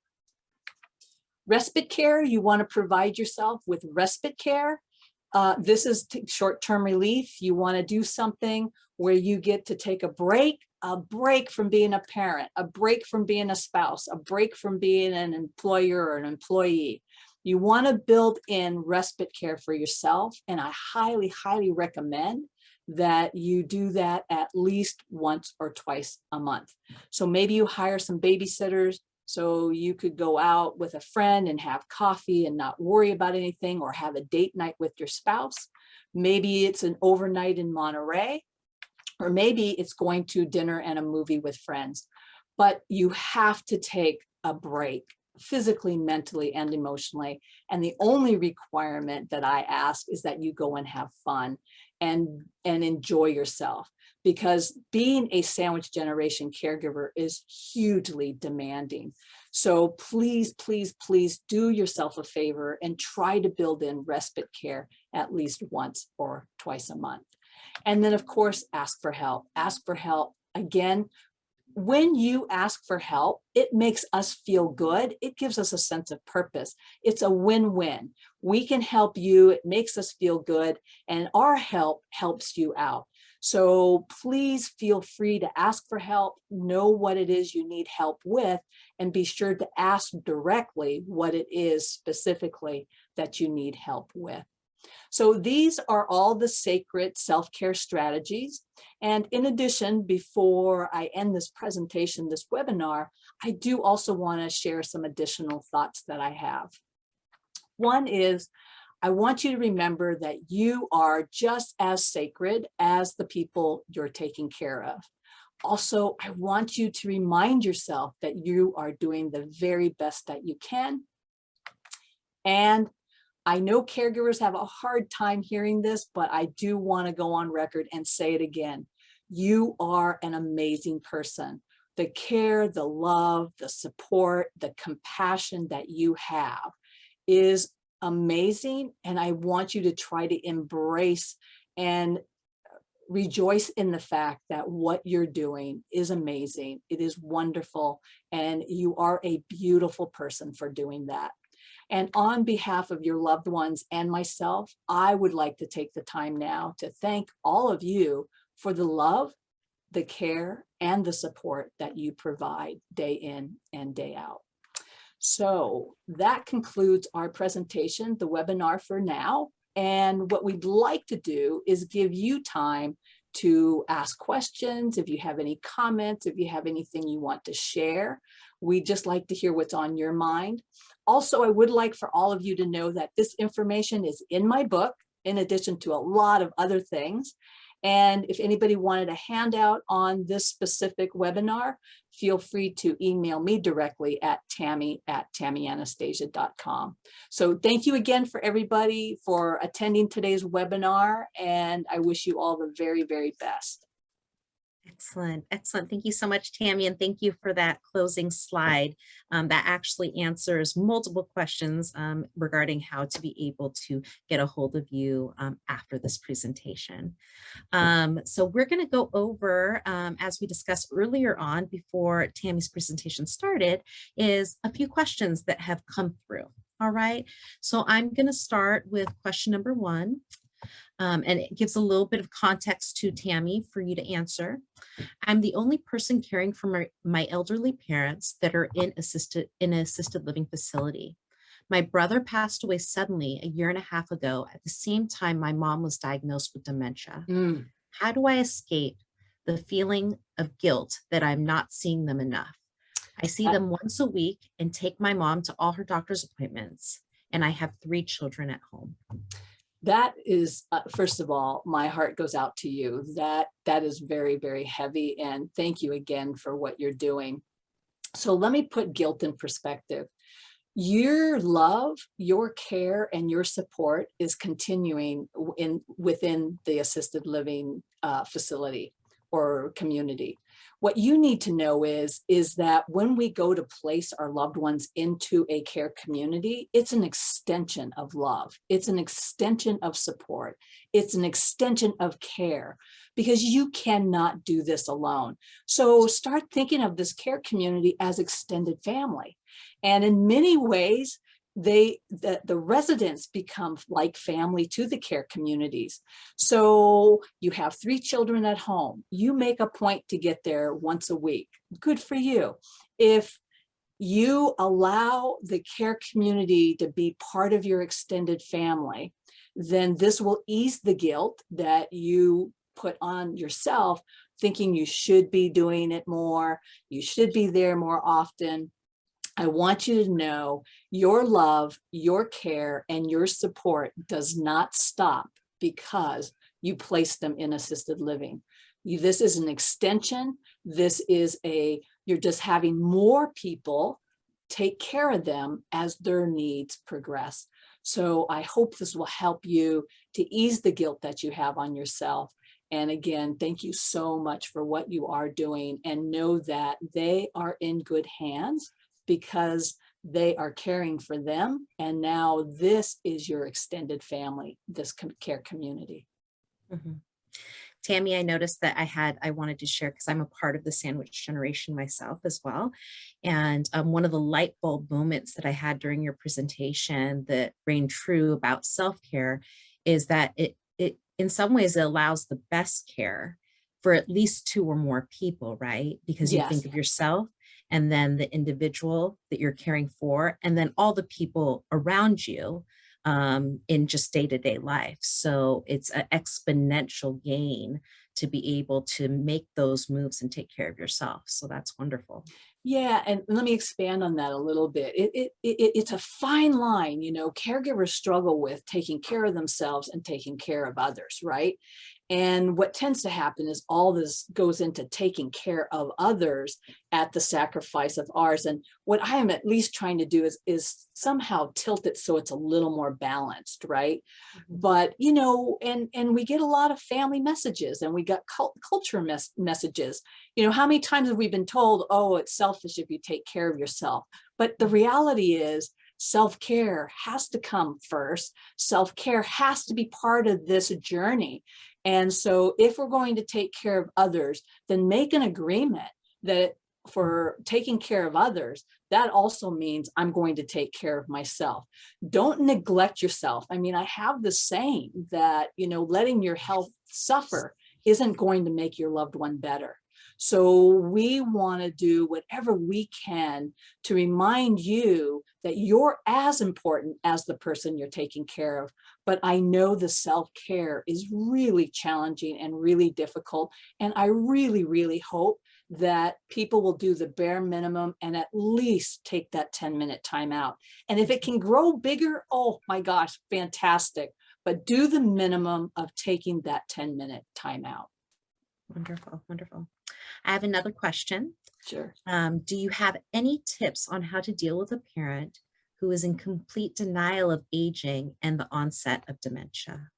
Respite care, you want to provide yourself with respite care. This is short-term relief. You want to do something where you get to take a break from being a parent, a break from being a spouse, a break from being an employer or an employee. You want to build in respite care for yourself. And I highly, highly recommend that you do that at least once or twice a month. So maybe you hire some babysitters so you could go out with a friend and have coffee and not worry about anything, or have a date night with your spouse. Maybe it's an overnight in Monterey, or maybe it's going to dinner and a movie with friends. But you have to take a break, physically, mentally, and emotionally. And the only requirement that I ask is that you go and have fun and enjoy yourself, because being a sandwich generation caregiver is hugely demanding. So please, please, please do yourself a favor and try to build in respite care at least once or twice a month. And then, of course, ask for help. Ask for help. Again, when you ask for help, it makes us feel good. It gives us a sense of purpose. It's a win-win. We can help you. It makes us feel good, and our help helps you out. So please feel free to ask for help, know what it is you need help with, and be sure to ask directly what it is specifically that you need help with. So these are all the sacred self-care strategies. And in addition, before I end this presentation, this webinar, I do also want to share some additional thoughts that I have. One is, I want you to remember that you are just as sacred as the people you're taking care of. Also, I want you to remind yourself that you are doing the very best that you can. And I know caregivers have a hard time hearing this, but I do want to go on record and say it again. You are an amazing person. The care, the love, the support, the compassion that you have is amazing. And I want you to try to embrace and rejoice in the fact that what you're doing is amazing. It is wonderful. And you are a beautiful person for doing that. And on behalf of your loved ones and myself, I would like to take the time now to thank all of you for the love, the care, and the support that you provide day in and day out. So that concludes our presentation, the webinar for now. And what we'd like to do is give you time to ask questions. If you have any comments, if you have anything you want to share, we'd just like to hear what's on your mind. Also, I would like for all of you to know that this information is in my book, in addition to a lot of other things. And if anybody wanted a handout on this specific webinar, feel free to email me directly at tammy@tammyanastasia.com. So thank you again for everybody for attending today's webinar, and I wish you all the very, very best. Excellent, excellent. Thank you so much, Tammy, and thank you for that closing slide. That actually answers multiple questions regarding how to be able to get a hold of you after this presentation. So we're going to go over, as we discussed earlier on before Tammy's presentation started, is a few questions that have come through. All right, so I'm going to start with question number 1. And it gives a little bit of context to Tammy for you to answer. I'm the only person caring for my elderly parents that are in an assisted living facility. My brother passed away suddenly a year and a half ago at the same time my mom was diagnosed with dementia. How do I escape the feeling of guilt that I'm not seeing them enough? I see them once a week and take my mom to all her doctor's appointments, and I have 3 children at home. That is, first of all, my heart goes out to you. That is very, very heavy. And thank you again for what you're doing. So let me put guilt in perspective. Your love, your care, and your support is continuing within the assisted living facility or community. What you need to know is that when we go to place our loved ones into a care community, it's an extension of love. It's an extension of support. It's an extension of care, because you cannot do this alone. So start thinking of this care community as extended family. And in many ways, the residents become like family to the care communities. So you have 3 children at home. You make a point to get there once a week. Good for you. If you allow the care community to be part of your extended family, then this will ease the guilt that you put on yourself, thinking you should be doing it more, you should be there more often. I want you to know your love, your care, and your support does not stop because you place them in assisted living. This is an extension. You're just having more people take care of them as their needs progress. So I hope this will help you to ease the guilt that you have on yourself. And again, thank you so much for what you are doing, and know that they are in good hands because they are caring for them. And now this is your extended family, this care community. Mhm. Tammy, I noticed that I wanted to share because I'm a part of the sandwich generation myself as well. And one of the light bulb moments that I had during your presentation that rang true about self-care is that it in some ways it allows the best care for at least 2 or more people, right? Because you think Yes. of yourself and then the individual that you're caring for, and then all the people around you in just day-to-day life. So it's an exponential gain to be able to make those moves and take care of yourself. So that's wonderful. Yeah, and let me expand on that a little bit. It's a fine line, caregivers struggle with taking care of themselves and taking care of others, right? And what tends to happen is all this goes into taking care of others at the sacrifice of ours. And what I am at least trying to do is somehow tilt it so it's a little more balanced, right? Mhm. But and we get a lot of family messages, and we got culture messages. How many times have we been told, oh, it's selfish if you take care of yourself? But the reality is, self-care has to come first. Self-care has to be part of this journey. And so if we're going to take care of others, then make an agreement that for taking care of others, that also means I'm going to take care of myself. Don't neglect yourself. I mean, I have this saying that, letting your health suffer isn't going to make your loved one better. So we want to do whatever we can to remind you that you're as important as the person you're taking care of. But I know the self-care is really challenging and really difficult. And I really, really hope that people will do the bare minimum and at least take that 10-minute time out. And if it can grow bigger, oh my gosh, fantastic. But do the minimum of taking that 10-minute time out. Wonderful, wonderful. I have another question. Sure. Do you have any tips on how to deal with a parent who is in complete denial of aging and the onset of dementia?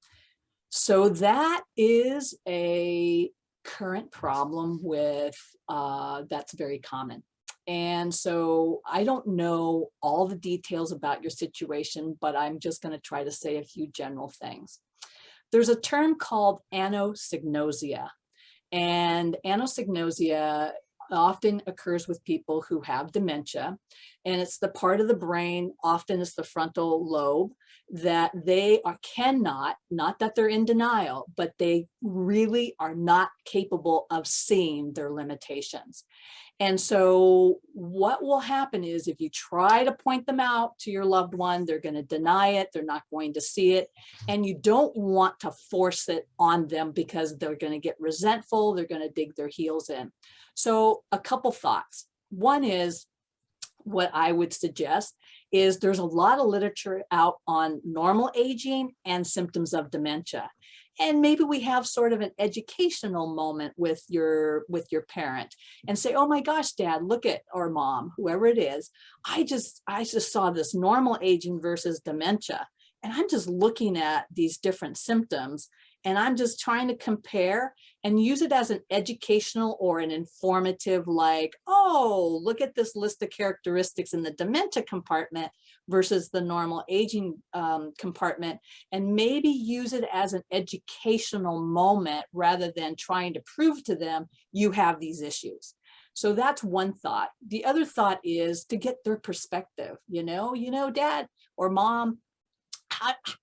So that is a current problem that's very common. And so I don't know all the details about your situation, but I'm just going to try to say a few general things. There's a term called anosognosia, and anosognosia often occurs with people who have dementia, and it's the part of the brain, often it's the frontal lobe, that not that they're in denial, but they really are not capable of seeing their limitations. And so what will happen is, if you try to point them out to your loved one, they're going to deny it. They're not going to see it. And you don't want to force it on them because they're going to get resentful. They're going to dig their heels in. So a couple thoughts. One is, what I would suggest is there's a lot of literature out on normal aging and symptoms of dementia. And maybe we have sort of an educational moment with your parent and say, oh my gosh, dad, look at, or mom, whoever it is, I just saw this normal aging versus dementia. And I'm just looking at these different symptoms, and I'm just trying to compare and use it as an educational or an informative, like, oh, look at this list of characteristics in the dementia compartment versus the normal aging compartment, and maybe use it as an educational moment rather than trying to prove to them you have these issues. So that's one thought. The other thought is to get their perspective, dad or mom,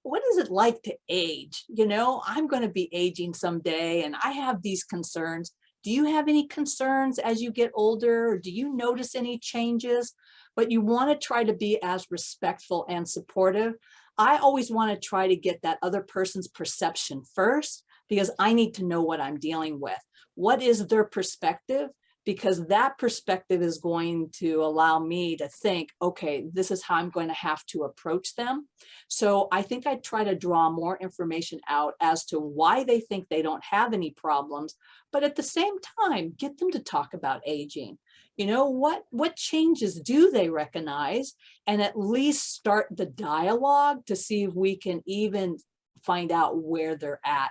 what is it like to age? I'm going to be aging someday and I have these concerns. Do you have any concerns as you get older? Or do you notice any changes? But you want to try to be as respectful and supportive. I always want to try to get that other person's perception first, because I need to know what I'm dealing with. What is their perspective? Because that perspective is going to allow me to think, okay, this is how I'm going to have to approach them. So I think I try to draw more information out as to why they think they don't have any problems, but at the same time, get them to talk about aging. What changes do they recognize? And at least start the dialogue to see if we can even find out where they're at.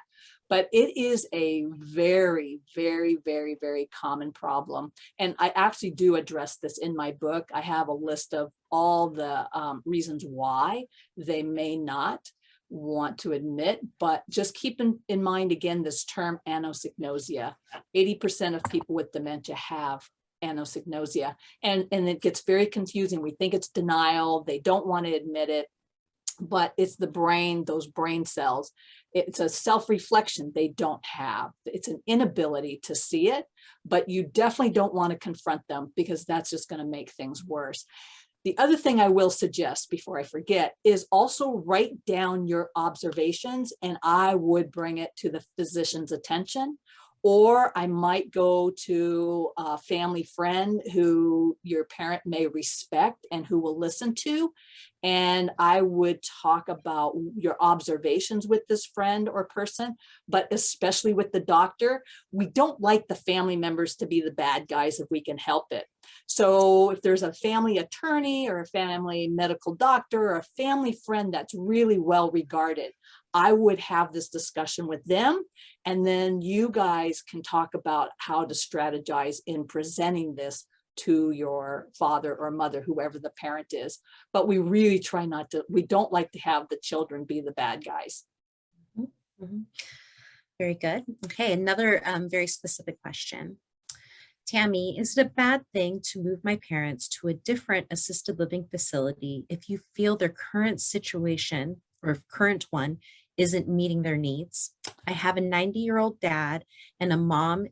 But it is a very, very, very, very common problem. And I actually do address this in my book. I have a list of all the reasons why they may not want to admit, but just keep in mind, again, this term annosignosia. 80% of people with dementia have annosignosia, and it gets very confusing. We think it's denial. They don't want to admit it, but it's the brain, those brain cells. It's a self-reflection they don't have. It's an inability to see it, but you definitely don't want to confront them, because that's just going to make things worse. The other thing I will suggest before I forget is also write down your observations, and I would bring it to the physician's attention. Or I might go to a family friend who your parent may respect and who will listen to. And I would talk about your observations with this friend or person, but especially with the doctor. We don't like the family members to be the bad guys if we can help it. So if there's a family attorney or a family medical doctor or a family friend that's really well regarded, I would have this discussion with them, and then you guys can talk about how to strategize in presenting this to your father or mother, whoever the parent is. But we really try not to, we don't like to have the children be the bad guys. Mhm. Very good. Okay, another very specific question. Tammy, is it a bad thing to move my parents to a different assisted living facility if you feel their current situation or current one isn't meeting their needs? I have a 90-year-old dad and a mom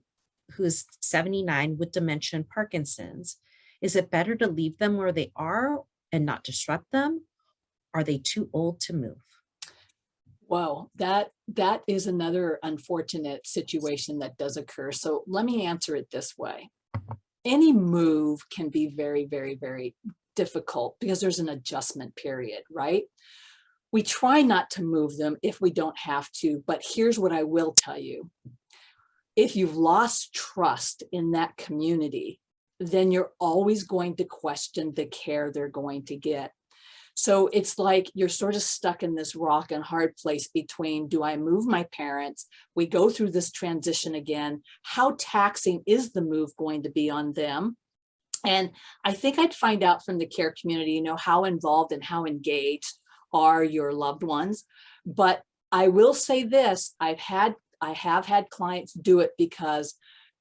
who is 79 with dementia and Parkinson's. Is it better to leave them where they are and not disrupt them? Are they too old to move? Whoa, that is another unfortunate situation that does occur. So let me answer it this way. Any move can be very, very, very difficult because there's an adjustment period, right? We try not to move them if we don't have to, but here's what I will tell you. If you've lost trust in that community, then you're always going to question the care they're going to get. So it's like you're sort of stuck in this rock and hard place between, do I move my parents? We go through this transition again. How taxing is the move going to be on them? And I think I'd find out from the care community, how involved and how engaged are your loved ones. But I will say this, I have had clients do it because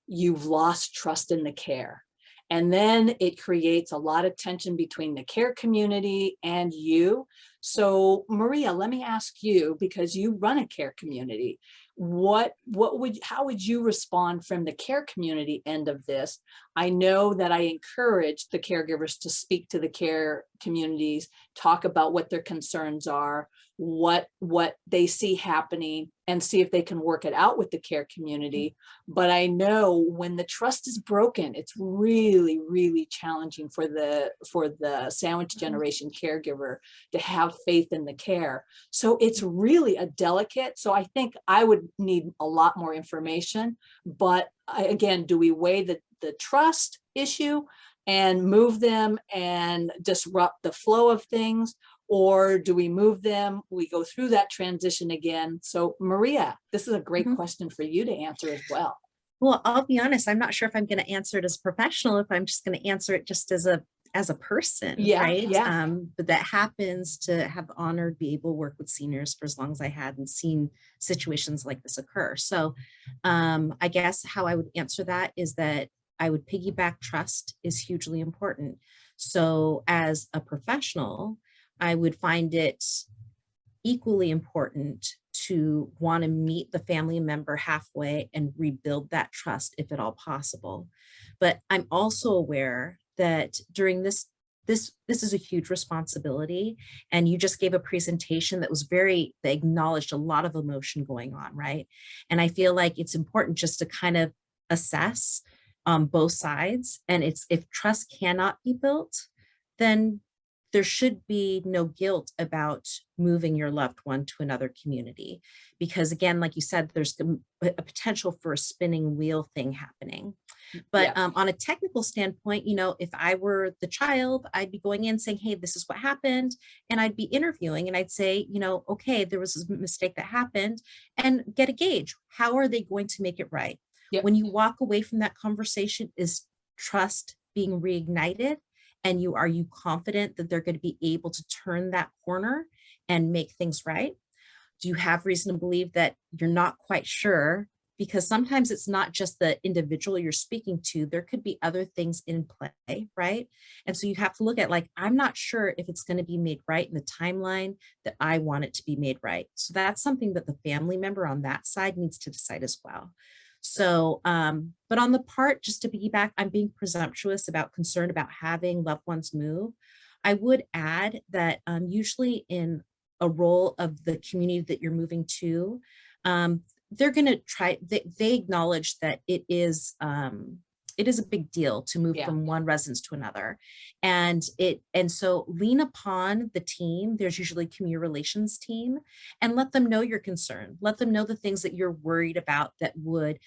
you've lost trust in the care. And then it creates a lot of tension between the care community and you. So Maria, let me ask you, because you run a care community, how would you respond from the care community end of this? I know that I encourage the caregivers to speak to the care communities, talk about what their concerns are, what they see happening, and see if they can work it out with the care community. But I know when the trust is broken, it's really, really challenging for the sandwich generation caregiver to have faith in the care. So it's really a delicate. So I think I would need a lot more information. But again, do we weigh the trust issue and move them and disrupt the flow of things? Or do we move them? We go through that transition again. So Maria, this is a great question for you to answer as well. Well, I'll be honest, I'm not sure if I'm going to answer it as a professional, if I'm just going to answer it just as a person, right? Yeah. But that happens to have the honor to be able to work with seniors for as long as I had and seen situations like this occur. So I guess how I would answer that is that I would piggyback trust is hugely important. So as a professional, I would find it equally important to want to meet the family member halfway and rebuild that trust if at all possible. But I'm also aware that during this is a huge responsibility, and you just gave a presentation that was that acknowledged a lot of emotion going on, right? And I feel like it's important just to kind of assess both sides, and it's if trust cannot be built, then there should be no guilt about moving your loved one to another community. Because again, like you said, there's a potential for a spinning wheel thing happening. But Yeah. on a technical standpoint, if I were the child, I'd be going in saying, hey, this is what happened. And I'd be interviewing and I'd say, okay, there was a mistake that happened, and get a gauge. How are they going to make it right? Yep. When you walk away from that conversation, is trust being reignited? And are you confident that they're going to be able to turn that corner and make things right? Do you have reason to believe that you're not quite sure? Because sometimes it's not just the individual you're speaking to, there could be other things in play, right? And so you have to look at, like, I'm not sure if it's going to be made right in the timeline that I want it to be made right. So that's something that the family member on that side needs to decide as well. So, but on the part, just to piggyback, I'm being presumptuous about concern about having loved ones move. I would add that usually in a role of the community that you're moving to, they're going to they acknowledge that it is a big deal to move Yeah. from one residence to another. And so lean upon the team. There's usually a community relations team, and let them know your concern. Let them know the things that you're worried about that would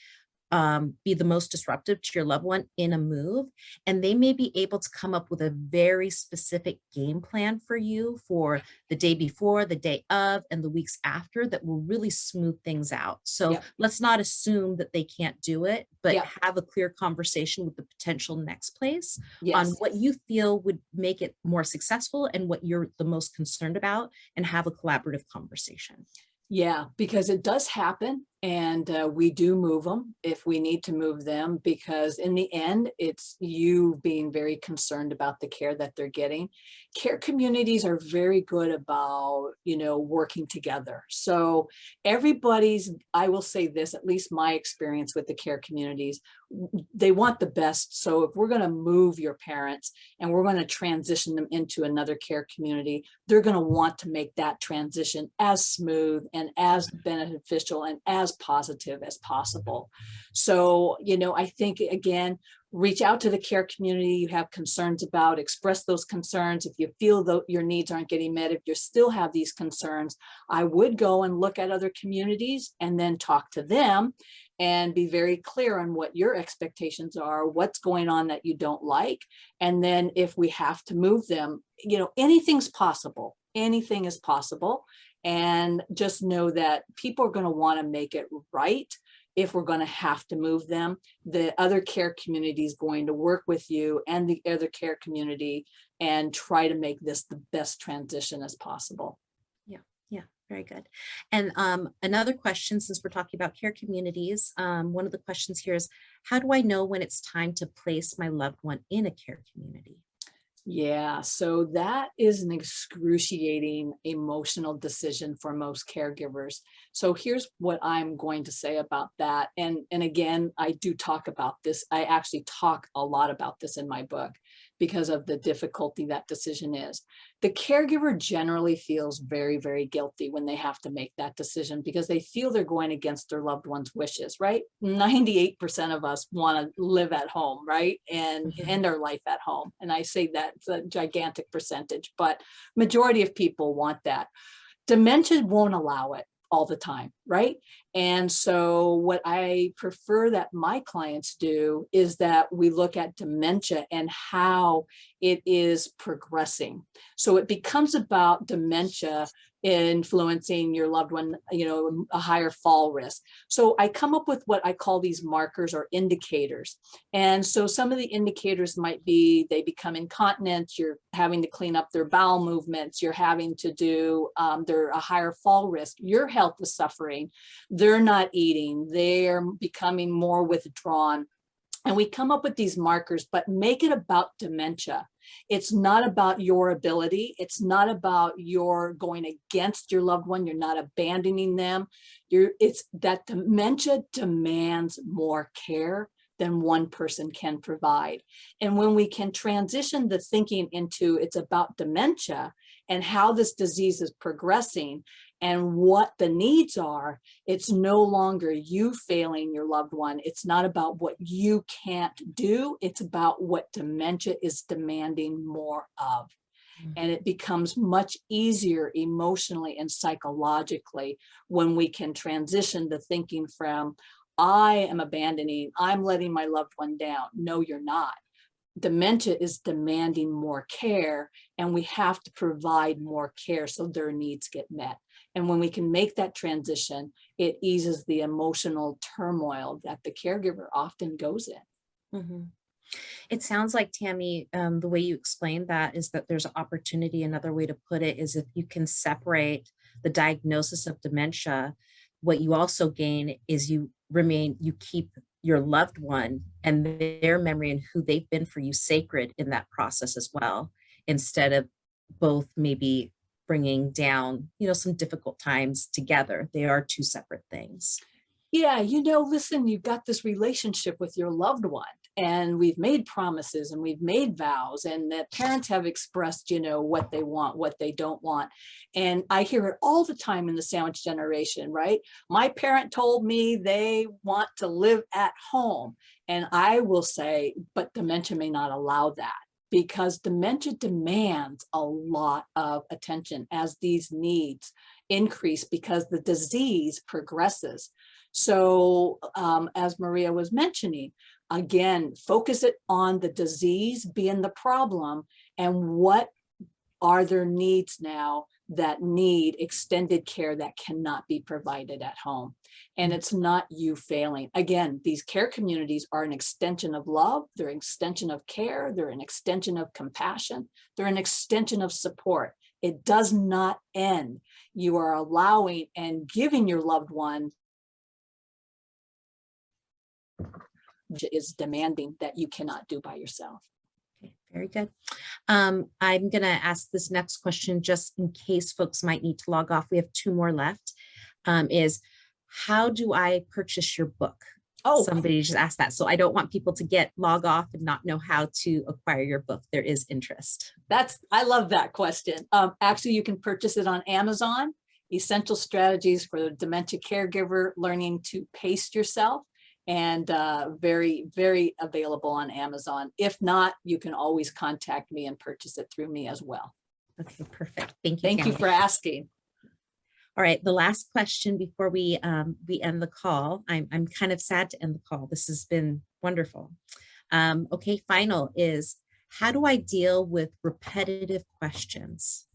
be the most disruptive to your loved one in a move. And they may be able to come up with a very specific game plan for you for the day before, the day of, and the weeks after that will really smooth things out. So Yep. let's not assume that they can't do it, but Yep. have a clear conversation with the potential next place on Yes. what you feel would make it more successful and what you're the most concerned about, and have a collaborative conversation. Yeah, because it does happen, and we do move them if we need to move them, because in the end, it's you being very concerned about the care that they're getting. Care communities are very good about, working together. So I will say this, at least my experience with the care communities, they want the best. So if we're going to move your parents and we're going to transition them into another care community, they're going to want to make that transition as smooth and as beneficial and as positive as possible. So, I think, again, reach out to the care community you have concerns about, express those concerns. If you feel that your needs aren't getting met, if you still have these concerns, I would go and look at other communities and then talk to them and be very clear on what your expectations are, what's going on that you don't like. And then if we have to move them, anything's possible. Anything is possible. And just know that people are going to want to make it right. If we're going to have to move them, the other care community is going to work with you and the other care community and try to make this the best transition as possible. Yeah, very good. And another question, since we're talking about care communities, one of the questions here is, how do I know when it's time to place my loved one in a care community? Yeah, so that is an excruciating emotional decision for most caregivers. So here's what I'm going to say about that. And again, I do talk about this. I actually talk a lot about this in my book because of the difficulty that decision is. The caregiver generally feels very, very guilty when they have to make that decision because they feel they're going against their loved one's wishes, right? 98% of us want to live at home, right? And end our life at home. And I say that's a gigantic percentage, but majority of people want that. Dementia won't allow it all the time, right? And so what I prefer that my clients do is that we look at dementia and how it is progressing. So it becomes about dementia influencing your loved one, a higher fall risk. So I come up with what I call these markers or indicators. And so some of the indicators might be they become incontinent, you're having to clean up their bowel movements, you're having to do, they're a higher fall risk, your health is suffering, they're not eating, they're becoming more withdrawn. And we come up with these markers, but make it about dementia. It's not about your ability. It's not about your going against your loved one. You're not abandoning them. It's that dementia demands more care than one person can provide. And when we can transition the thinking into it's about dementia and how this disease is progressing and what the needs are, it's no longer you failing your loved one. It's not about what you can't do. It's about what dementia is demanding more of. And it becomes much easier emotionally and psychologically when we can transition the thinking from, I am abandoning, I'm letting my loved one down. No, you're not. Dementia is demanding more care, and we have to provide more care so their needs get met. And when we can make that transition, it eases the emotional turmoil that the caregiver often goes in. Mm-hmm. It sounds like, Tammy, the way you explained that is that there's an opportunity. Another way to put it is if you can separate the diagnosis of dementia, what you also gain is you keep your loved one and their memory and who they've been for you sacred in that process as well, instead of both maybe bringing down, some difficult times together. They are two separate things. Yeah, listen, you've got this relationship with your loved one, and we've made promises and we've made vows, and that parents have expressed, what they want, what they don't want. And I hear it all the time in the sandwich generation, right? My parent told me they want to live at home. And I will say, but dementia may not allow that, because dementia demands a lot of attention as these needs increase because the disease progresses. So as Maria was mentioning, again, focus it on the disease being the problem and what are their needs now that need extended care that cannot be provided at home. And it's not you failing. Again, these care communities are an extension of love. They're an extension of care. They're an extension of compassion. They're an extension of support. It does not end. You are allowing and giving your loved one is demanding that you cannot do by yourself. Okay, very good. I'm going to ask this next question just in case folks might need to log off. We have 2 more left. Is how do I purchase your book? Oh, somebody just asked that. So I don't want people to log off and not know how to acquire your book. There is interest. I love that question. Actually, you can purchase it on Amazon, Essential Strategies for the Dementia Caregiver, Learning to Pace Yourself. And very, very available on Amazon. If not, you can always contact me and purchase it through me as well. Okay, perfect. Thank you. Thank you for asking. All right, the last question before we end the call. I'm kind of sad to end the call. This has been wonderful. Okay, final is, how do I deal with repetitive questions?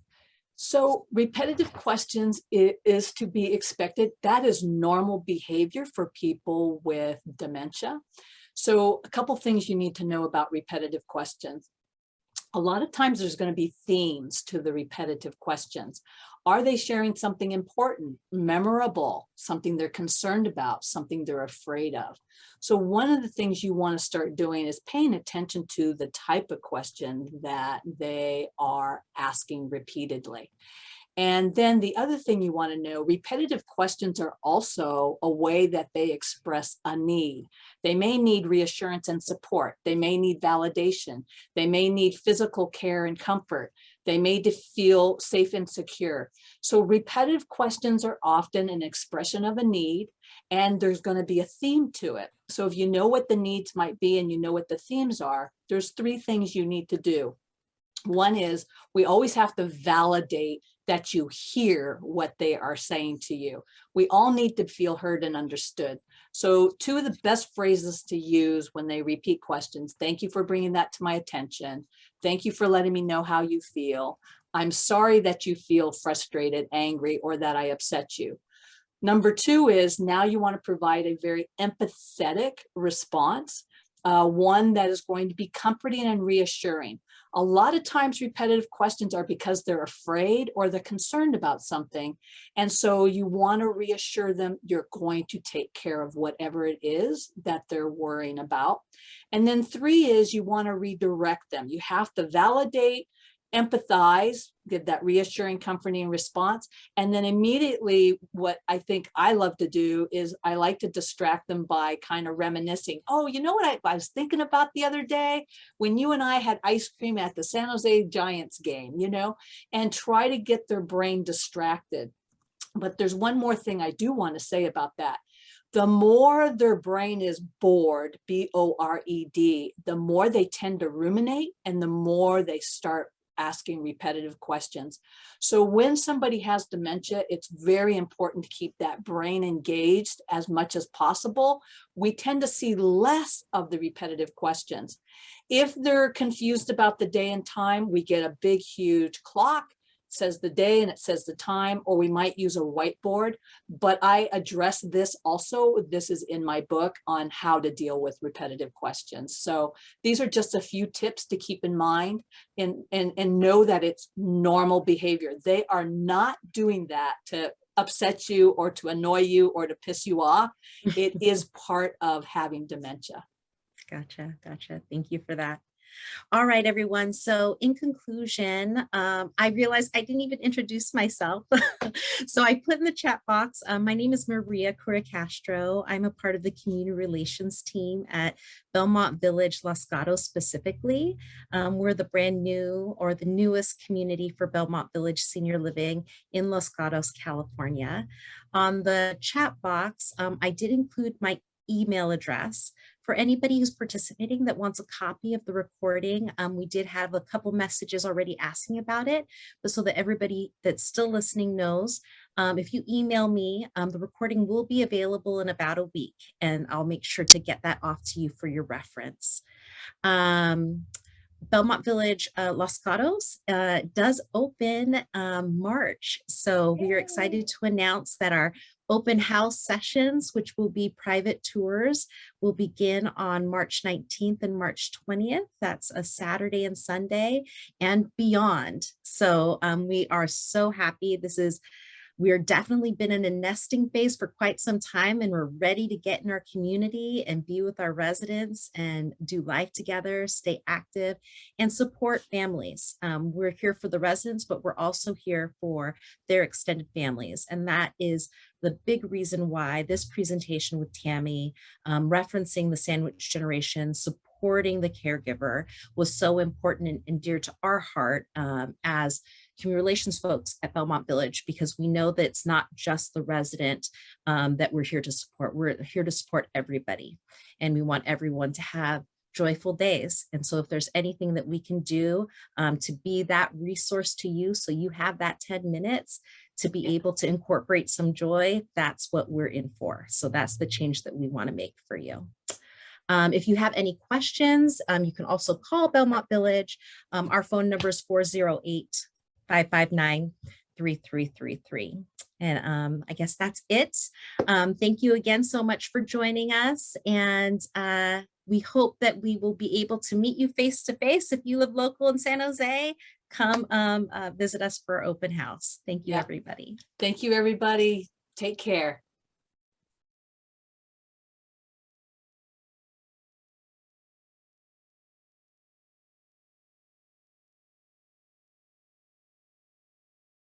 So repetitive questions is to be expected. That is normal behavior for people with dementia. So a couple things you need to know about repetitive questions. A lot of times there's going to be themes to the repetitive questions. Are they sharing something important, memorable, something they're concerned about, something they're afraid of? So one of the things you want to start doing is paying attention to the type of question that they are asking repeatedly. And then the other thing you want to know, repetitive questions are also a way that they express a need. They may need reassurance and support. They may need validation. They may need physical care and comfort. They may feel safe and secure. So repetitive questions are often an expression of a need, and there's going to be a theme to it. So if you know what the needs might be and you know what the themes are, there's 3 things you need to do. One is we always have to validate that you hear what they are saying to you. We all need to feel heard and understood. So 2 of the best phrases to use when they repeat questions: thank you for bringing that to my attention. Thank you for letting me know how you feel. I'm sorry that you feel frustrated, angry, or that I upset you. Number 2 is now you want to provide a very empathetic response. one that is going to be comforting and reassuring. A lot of times repetitive questions are because they're afraid or they're concerned about something. And so you want to reassure them you're going to take care of whatever it is that they're worrying about. And then 3 is you want to redirect them. You have to validate, empathize, give that reassuring, comforting response. And then immediately what I think I love to do is I like to distract them by kind of reminiscing. Oh, you know what I was thinking about the other day when you and I had ice cream at the San Jose Giants game, you know, and try to get their brain distracted. But there's one more thing I do want to say about that. The more their brain is bored, B-O-R-E-D, the more they tend to ruminate and the more they start asking repetitive questions. So when somebody has dementia, it's very important to keep that brain engaged as much as possible. We tend to see less of the repetitive questions. If they're confused about the day and time, we get a big, huge clock. Says the day and it says the time, or we might use a whiteboard, but I address this also. This is in my book on how to deal with repetitive questions. So these are just a few tips to keep in mind and know that it's normal behavior. They are not doing that to upset you or to annoy you or to piss you off. It is part of having dementia. Gotcha. Thank you for that. All right, everyone. So in conclusion, I realized I didn't even introduce myself. So I put in the chat box, my name is Maria Cura Castro. I'm a part of the community relations team at Belmont Village, Los Gatos specifically. We're the brand new or the newest community for Belmont Village Senior Living in Los Gatos, California. On the chat box, I did include my email address. For anybody who's participating that wants a copy of the recording, we did have a couple messages already asking about it, but so that everybody that's still listening knows, if you email me, the recording will be available in about a week, and I'll make sure to get that off to you for your reference. Belmont Village Los Gatos does open March. So we are excited to announce that our open house sessions, which will be private tours, will begin on March 19th and March 20th. That's a Saturday and Sunday and beyond. So we are so happy. We're definitely been in a nesting phase for quite some time, and we're ready to get in our community and be with our residents and do life together, stay active, and support families. We're here for the residents, but we're also here for their extended families. And that is the big reason why this presentation with Tammy, referencing the sandwich generation, supporting the caregiver, was so important and dear to our heart as community relations folks at Belmont Village, because we know that it's not just the resident that we're here to support. We're here to support everybody, and we want everyone to have joyful days. And so if there's anything that we can do to be that resource to you, so you have that 10 minutes to be able to incorporate some joy, that's what we're in for. So that's the change that we want to make for you. If you have any questions, you can also call Belmont Village. Our phone number is 408-559-3333. And I guess that's it. Thank you again so much for joining us. And we hope that we will be able to meet you face to face. If you live local in San Jose, come visit us for our open house. Thank you, everybody. Thank you, everybody. Take care.